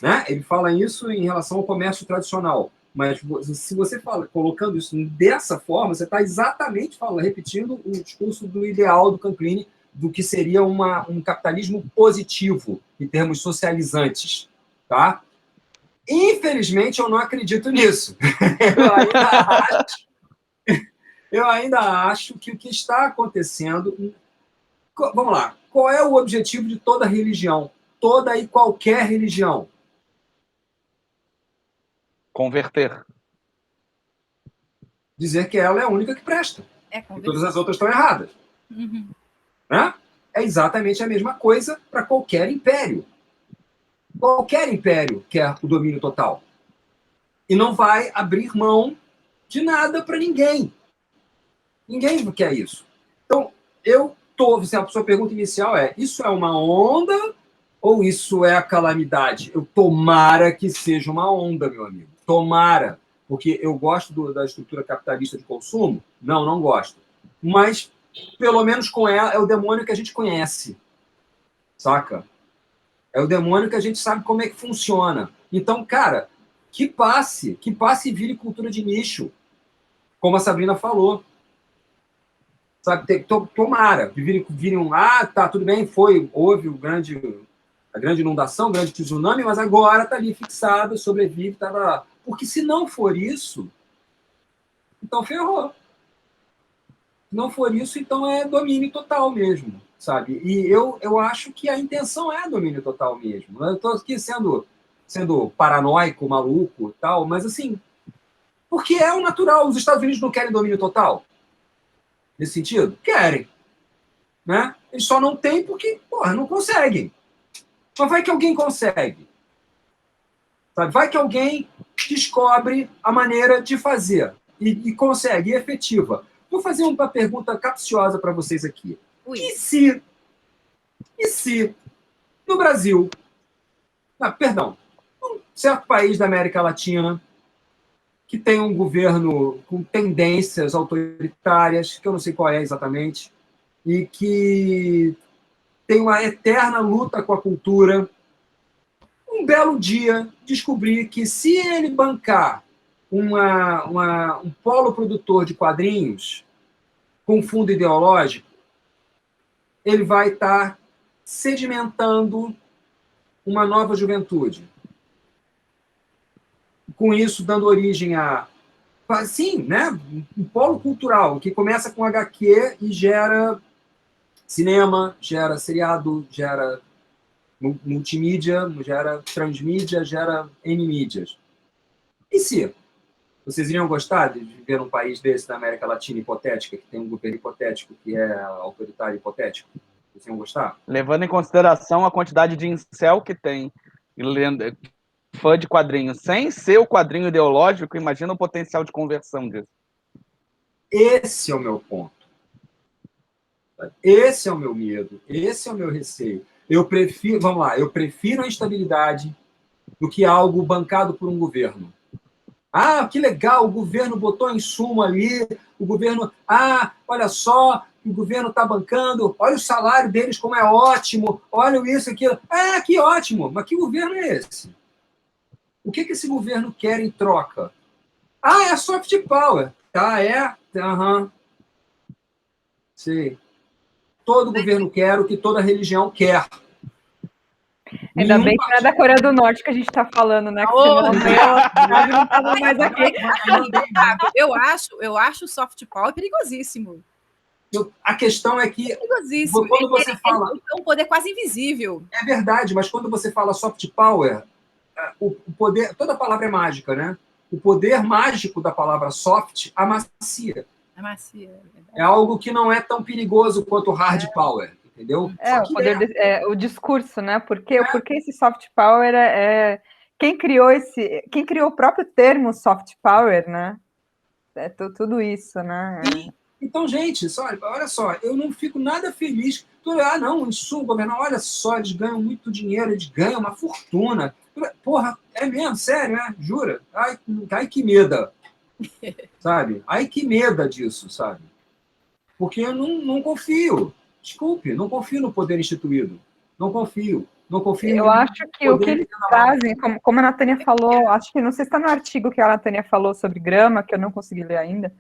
[SPEAKER 3] Né? Ele fala isso em relação ao comércio tradicional. Mas se você fala, colocando isso dessa forma, você está exatamente repetindo o discurso do ideal do Canclini, do que seria um capitalismo positivo, em termos socializantes. Tá? Infelizmente, eu não acredito nisso. Eu ainda acho que o que está acontecendo... Vamos lá. Qual é o objetivo de toda religião? Toda e qualquer religião?
[SPEAKER 1] Converter.
[SPEAKER 3] dizer que ela é a única que presta. E todas as outras estão erradas.
[SPEAKER 2] Uhum.
[SPEAKER 3] Né? É exatamente a mesma coisa para qualquer império. Qualquer império quer o domínio total. E não vai abrir mão de nada para ninguém. Ninguém quer isso. Então, a sua pergunta inicial é, isso é uma onda ou isso é a calamidade? Eu tomara que seja uma onda, meu amigo. Tomara. Porque eu gosto da estrutura capitalista de consumo? Não gosto. Mas, pelo menos com ela, é o demônio que a gente conhece. Saca? É o demônio que a gente sabe como é que funciona. Então, cara, que passe e vire cultura de nicho. Como a Sabrina falou. Sabe, tomara, que virem tá, tudo bem, houve a grande inundação, o grande tsunami, mas agora está ali fixado, sobrevive, tá lá. Porque se não for isso, então ferrou. Se não for isso, então é domínio total mesmo, sabe? E eu acho que a intenção é domínio total mesmo. Eu estou aqui sendo paranoico, maluco, tal, mas assim, porque é o natural. Os Estados Unidos não querem domínio total? Nesse sentido? Querem. Né? Eles só não têm porque, porra, não conseguem. Mas vai que alguém consegue. Sabe? Vai que alguém descobre a maneira de fazer e consegue, e efetiva. Vou fazer uma pergunta capciosa para vocês aqui.
[SPEAKER 2] Ui.
[SPEAKER 3] E se no Brasil, um certo país da América Latina que tem um governo com tendências autoritárias, que eu não sei qual é exatamente, e que tem uma eterna luta com a cultura, um belo dia descobrir que se ele bancar um polo produtor de quadrinhos com fundo ideológico, ele vai estar sedimentando uma nova juventude. Com isso, dando origem sim, né? Um polo cultural que começa com HQ e gera cinema, gera seriado, gera multimídia, gera transmídia, gera N mídias. E se? Vocês iriam gostar de viver num país desse da América Latina hipotética, que tem um governo hipotético, que é autoritário hipotético? Vocês iriam gostar?
[SPEAKER 1] Levando em consideração a quantidade de incel que tem, fã de quadrinho, sem ser o quadrinho ideológico, imagina o potencial de conversão disso.
[SPEAKER 3] Esse é o meu ponto. Esse é o meu medo. Esse é o meu receio. Eu prefiro a instabilidade do que algo bancado por um governo. Ah, que legal, o governo botou insumo ali, o governo... Ah, olha só, o governo está bancando, olha o salário deles como é ótimo, olha isso, aquilo. Ah, que ótimo, mas que governo é esse? O que esse governo quer em troca? Ah, é soft power. Tá, é? Aham. Sei. Todo governo quer o que toda religião quer.
[SPEAKER 4] Ainda bem que não é da Coreia do Norte que a gente está falando, né? Que senão não estava mais aqui.
[SPEAKER 2] Eu acho o soft power perigosíssimo.
[SPEAKER 3] A questão é que quando você fala...
[SPEAKER 2] É um poder quase invisível.
[SPEAKER 3] É verdade, mas quando você fala soft power, o poder... Toda palavra é mágica, né? O poder mágico da palavra soft amacia. É algo que não é tão perigoso quanto hard power, entendeu?
[SPEAKER 4] O discurso, né? Porque esse soft power quem criou o próprio termo soft power, né? É tudo isso, né?
[SPEAKER 3] Então, gente, olha só, eu não fico nada feliz. Não, isso, governo, olha só, eles ganham muito dinheiro, eles ganham uma fortuna. Porra, é mesmo, sério, né? Jura? Ai, que medo. Sabe? Ai, que medo disso, sabe? Porque eu não confio. Desculpe, não confio no poder instituído. Não confio.
[SPEAKER 4] Eu acho que o que eles trazem, como a Natânia falou, acho que não sei se está no artigo que a Natânia falou sobre grama, que eu não consegui ler ainda,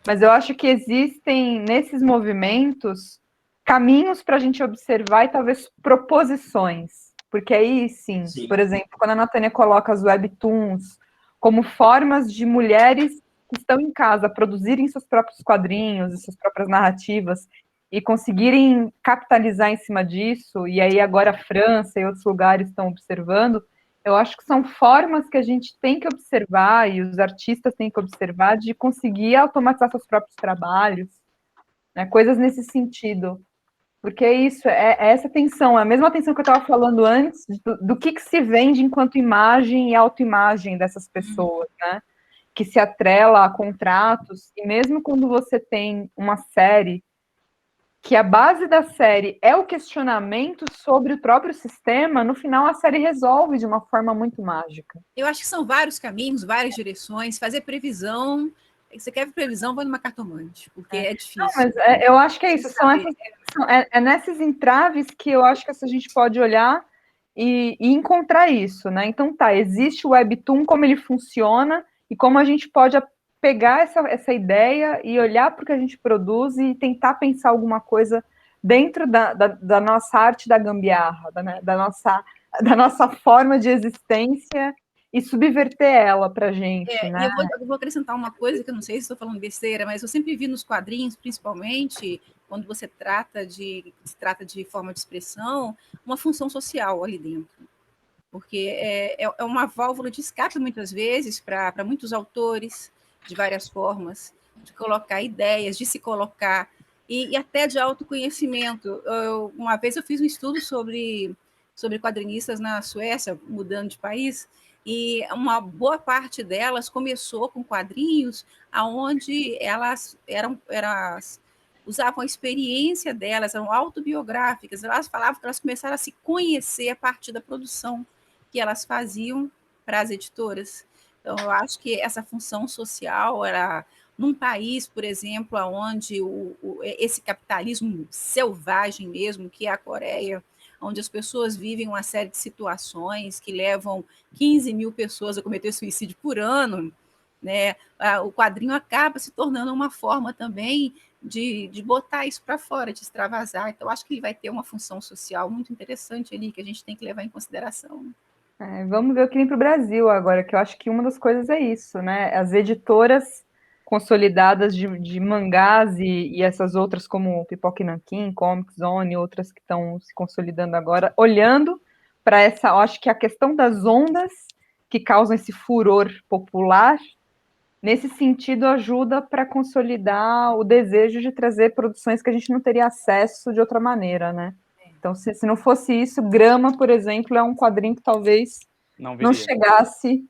[SPEAKER 4] mas eu acho que existem nesses movimentos caminhos para a gente observar e talvez proposições. Porque aí, sim, por exemplo, quando a Natânia coloca as webtoons como formas de mulheres que estão em casa produzirem seus próprios quadrinhos e suas próprias narrativas e conseguirem capitalizar em cima disso, e aí agora a França e outros lugares estão observando, Eu acho que são formas que a gente tem que observar, e os artistas têm que observar, de conseguir automatizar seus próprios trabalhos, né? Coisas nesse sentido. Porque é isso, é essa tensão, é a mesma tensão que eu estava falando antes, do que se vende enquanto imagem e autoimagem dessas pessoas, né? Que se atrela a contratos, e mesmo quando você tem uma série, que a base da série é o questionamento sobre o próprio sistema, no final a série resolve de uma forma muito mágica.
[SPEAKER 2] Eu acho que são vários caminhos, várias direções, fazer previsão. Você quer previsão, vai numa cartomante, porque é difícil.
[SPEAKER 4] Não, mas eu acho que é isso. É nessas entraves que eu acho que a gente pode olhar e encontrar isso, né? Então tá, existe o Webtoon, como ele funciona e como a gente pode pegar essa ideia e olhar para o que a gente produz e tentar pensar alguma coisa dentro da nossa arte da gambiarra, da nossa forma de existência e subverter ela para a gente, né?
[SPEAKER 2] Eu vou acrescentar uma coisa que eu não sei se estou falando besteira, mas eu sempre vi nos quadrinhos, principalmente quando se trata de forma de expressão, uma função social ali dentro. Porque é uma válvula de escape, muitas vezes, para muitos autores, de várias formas, de colocar ideias, de se colocar, e até de autoconhecimento. Uma vez eu fiz um estudo sobre quadrinistas na Suécia, mudando de país, e uma boa parte delas começou com quadrinhos onde elas usavam a experiência delas, eram autobiográficas, elas falavam que elas começaram a se conhecer a partir da produção que elas faziam para as editoras. Então, eu acho que essa função social era num país, por exemplo, onde esse capitalismo selvagem mesmo, que é a Coreia, onde as pessoas vivem uma série de situações que levam 15 mil pessoas a cometer suicídio por ano, né? O quadrinho acaba se tornando uma forma também de botar isso para fora, de extravasar. Então, acho que ele vai ter uma função social muito interessante ali, que a gente tem que levar em consideração.
[SPEAKER 4] Vamos ver o que vem para o Brasil agora, que eu acho que uma das coisas é isso, né? As editoras consolidadas de mangás e essas outras como Pipoca e Nanquim, Comic Zone, outras que estão se consolidando agora, olhando para essa, eu acho que a questão das ondas que causam esse furor popular, nesse sentido, ajuda para consolidar o desejo de trazer produções que a gente não teria acesso de outra maneira, né? Então, se não fosse isso, Grama, por exemplo, é um quadrinho que talvez não chegasse,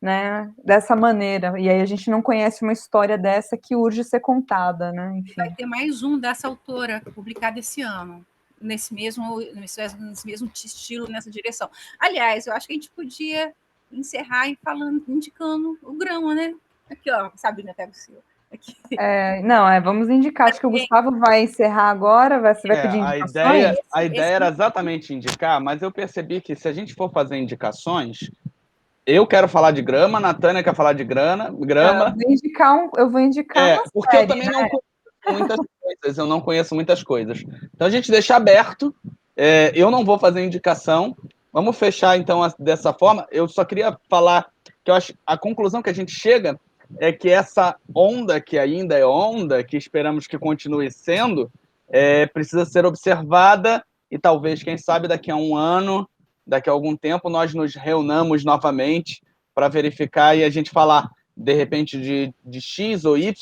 [SPEAKER 4] né, dessa maneira. E aí a gente não conhece uma história dessa que urge ser contada, né? Enfim.
[SPEAKER 2] Vai ter mais um dessa autora publicado esse ano, nesse mesmo estilo, nessa direção. Aliás, eu acho que a gente podia encerrar indicando o Grama, né? Aqui, ó, Sabrina, pega o seu.
[SPEAKER 4] Vamos indicar. Acho que o Gustavo vai encerrar agora, você vai pedir indicações?
[SPEAKER 1] A ideia era exatamente indicar, mas eu percebi que se a gente for fazer indicações, eu quero falar de Grama, a Natânia quer falar de Grama.
[SPEAKER 4] Eu vou indicar
[SPEAKER 1] porque eu também não conheço muitas coisas, eu não conheço muitas coisas. Então a gente deixa aberto, eu não vou fazer indicação, vamos fechar então dessa forma. Eu só queria falar que eu acho a conclusão que a gente chega é que essa onda, que ainda é onda, que esperamos que continue sendo, precisa ser observada e talvez, quem sabe, daqui a um ano, daqui a algum tempo, nós nos reunamos novamente para verificar e a gente falar, de repente, de X ou Y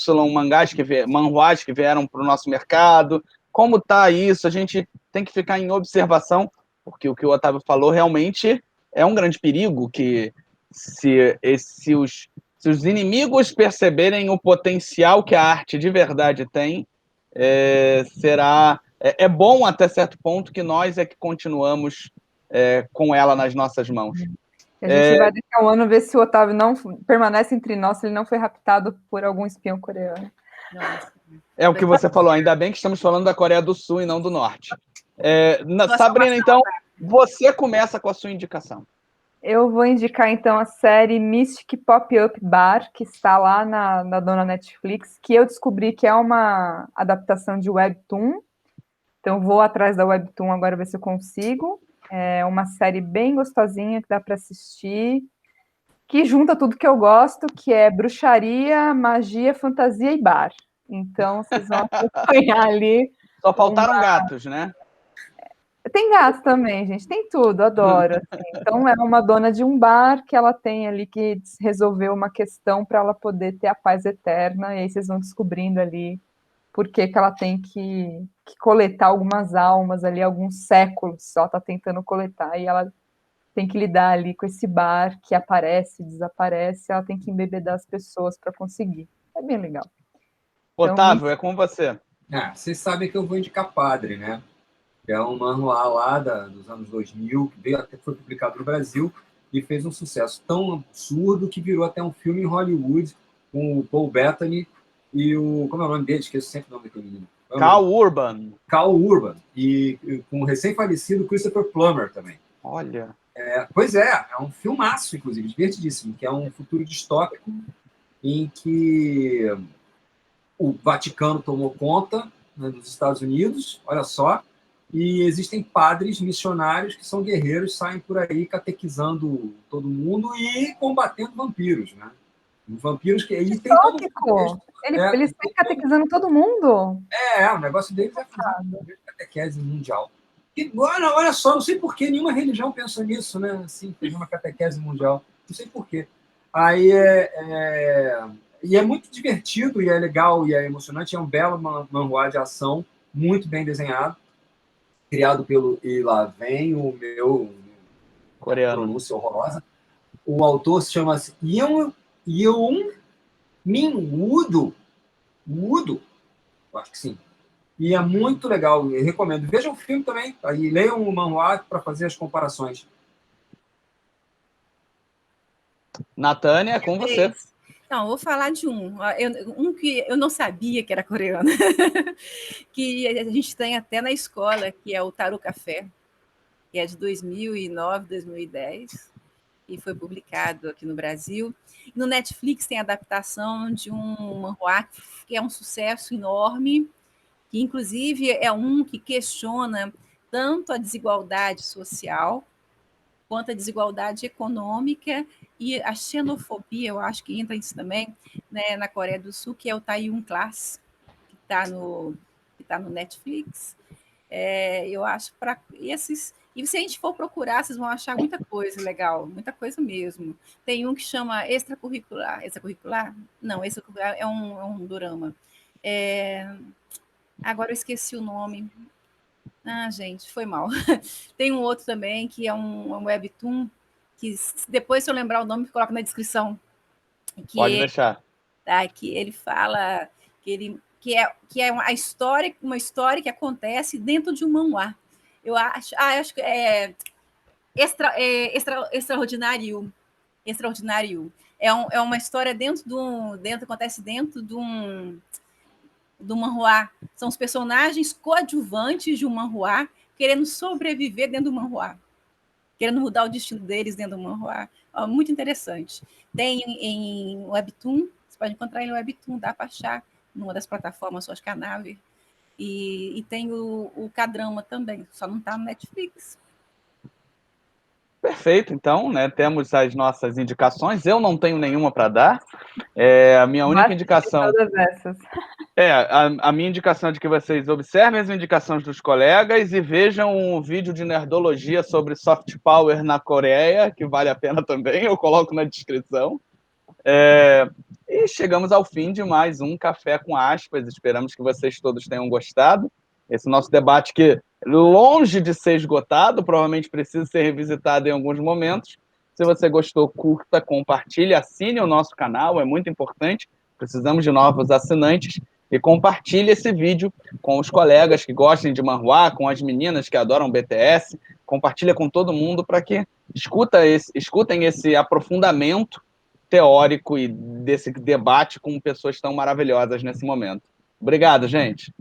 [SPEAKER 1] manhuás que vieram para o nosso mercado, como está isso, a gente tem que ficar em observação, porque o que o Otávio falou realmente é um grande perigo, que se os inimigos perceberem o potencial que a arte de verdade tem, é bom até certo ponto que nós é que continuamos com ela nas nossas mãos.
[SPEAKER 4] A gente vai daqui a um ano ver se o Otávio não permanece entre nós, se ele não foi raptado por algum espião coreano.
[SPEAKER 1] É o que você falou, ainda bem que estamos falando da Coreia do Sul e não do Norte. Sabrina, então, você começa com a sua indicação.
[SPEAKER 4] Eu vou indicar, então, a série Mystic Pop-Up Bar, que está lá na dona Netflix, que eu descobri que é uma adaptação de Webtoon. Então, vou atrás da Webtoon agora ver se eu consigo. É uma série bem gostosinha que dá para assistir, que junta tudo que eu gosto, que é bruxaria, magia, fantasia e bar. Então, vocês vão acompanhar ali.
[SPEAKER 1] Só faltaram gatos, né?
[SPEAKER 4] Tem gato também, gente, tem tudo, adoro. Assim. Então, é uma dona de um bar que ela tem ali que resolveu uma questão para ela poder ter a paz eterna, e aí vocês vão descobrindo ali por que ela tem que coletar algumas almas ali, alguns séculos, ela está tentando coletar, e ela tem que lidar ali com esse bar que aparece, desaparece, ela tem que embebedar as pessoas para conseguir. É bem legal. Então,
[SPEAKER 1] Otávio, é com você.
[SPEAKER 3] Vocês sabem que eu vou indicar Padre, né? É um manual lá dos anos 2000, que veio, até foi publicado no Brasil e fez um sucesso tão absurdo que virou até um filme em Hollywood com o Paul Bettany e o... Como é o nome dele? Esqueço sempre o nome daquele menino.
[SPEAKER 1] Cal Urban.
[SPEAKER 3] Cal Urban. E com o recém-falecido Christopher Plummer também.
[SPEAKER 1] Olha.
[SPEAKER 3] Pois é um filmaço, inclusive, divertidíssimo, que é um futuro distópico em que o Vaticano tomou conta, né, dos Estados Unidos, olha só, e existem padres missionários que são guerreiros, saem por aí catequizando todo mundo e combatendo vampiros, né? Vampiros que aí tem todo
[SPEAKER 4] mundo. Eles estão catequizando todo mundo?
[SPEAKER 3] O negócio deles é fazer uma catequese mundial. E, olha só, não sei por que nenhuma religião pensa nisso, né? Assim, fazer uma catequese mundial. Não sei por quê. Aí E é muito divertido, e é legal, e é emocionante. É um belo manhwa de ação, muito bem desenhado, criado pelo... E lá vem o meu...
[SPEAKER 1] Coreano.
[SPEAKER 3] Pronúncia horrorosa. O autor se chama Yeon Min Woo. Acho que sim. E é muito legal, eu recomendo. Vejam o filme também, aí leiam o manhwa para fazer as comparações.
[SPEAKER 1] Natânia, é com você.
[SPEAKER 2] Não, vou falar de um que eu não sabia que era coreano, que a gente tem até na escola, que é o Taru Café, que é de 2009, 2010, e foi publicado aqui no Brasil. No Netflix tem a adaptação de um manhwa que é um sucesso enorme, que inclusive é um que questiona tanto a desigualdade social quanto a desigualdade econômica e a xenofobia, eu acho que entra isso também, né, na Coreia do Sul, que é o Taeyong Class, que está no Netflix. Eu acho para esses... E se a gente for procurar, vocês vão achar muita coisa legal, muita coisa mesmo. Tem um que chama extracurricular. Extracurricular? Não, extracurricular é um dorama. Agora eu esqueci o nome. Gente, foi mal. Tem um outro também, que é um webtoon, que depois, se eu lembrar o nome, coloco na descrição.
[SPEAKER 1] Pode deixar.
[SPEAKER 2] Que ele fala que é uma história que acontece dentro de um manhwa. Eu acho que é extraordinário. Extraordinário. É uma história acontece dentro de do manhwa. São os personagens coadjuvantes de um manhwa querendo sobreviver dentro do manhwa, querendo mudar o destino deles dentro do manhwa. Muito interessante. Tem em Webtoon, você pode encontrar ele no Webtoon, dá para achar numa das plataformas, acho que é a Nave. E tem o K-drama também, só não está no Netflix.
[SPEAKER 1] Perfeito, então, né, temos as nossas indicações. Eu não tenho nenhuma para dar. A minha única indicação...
[SPEAKER 4] Todas essas.
[SPEAKER 1] A minha indicação é de que vocês observem as indicações dos colegas e vejam um vídeo de nerdologia sobre soft power na Coreia, que vale a pena também, eu coloco na descrição. E chegamos ao fim de mais um Café com Aspas. Esperamos que vocês todos tenham gostado. Esse nosso debate que, longe de ser esgotado, provavelmente precisa ser revisitado em alguns momentos. Se você gostou, curta, compartilhe, assine o nosso canal, é muito importante. Precisamos de novos assinantes. E compartilhe esse vídeo com os colegas que gostem de manhwa, com as meninas que adoram BTS. Compartilha com todo mundo para que escutem esse aprofundamento teórico e desse debate com pessoas tão maravilhosas nesse momento. Obrigado, gente.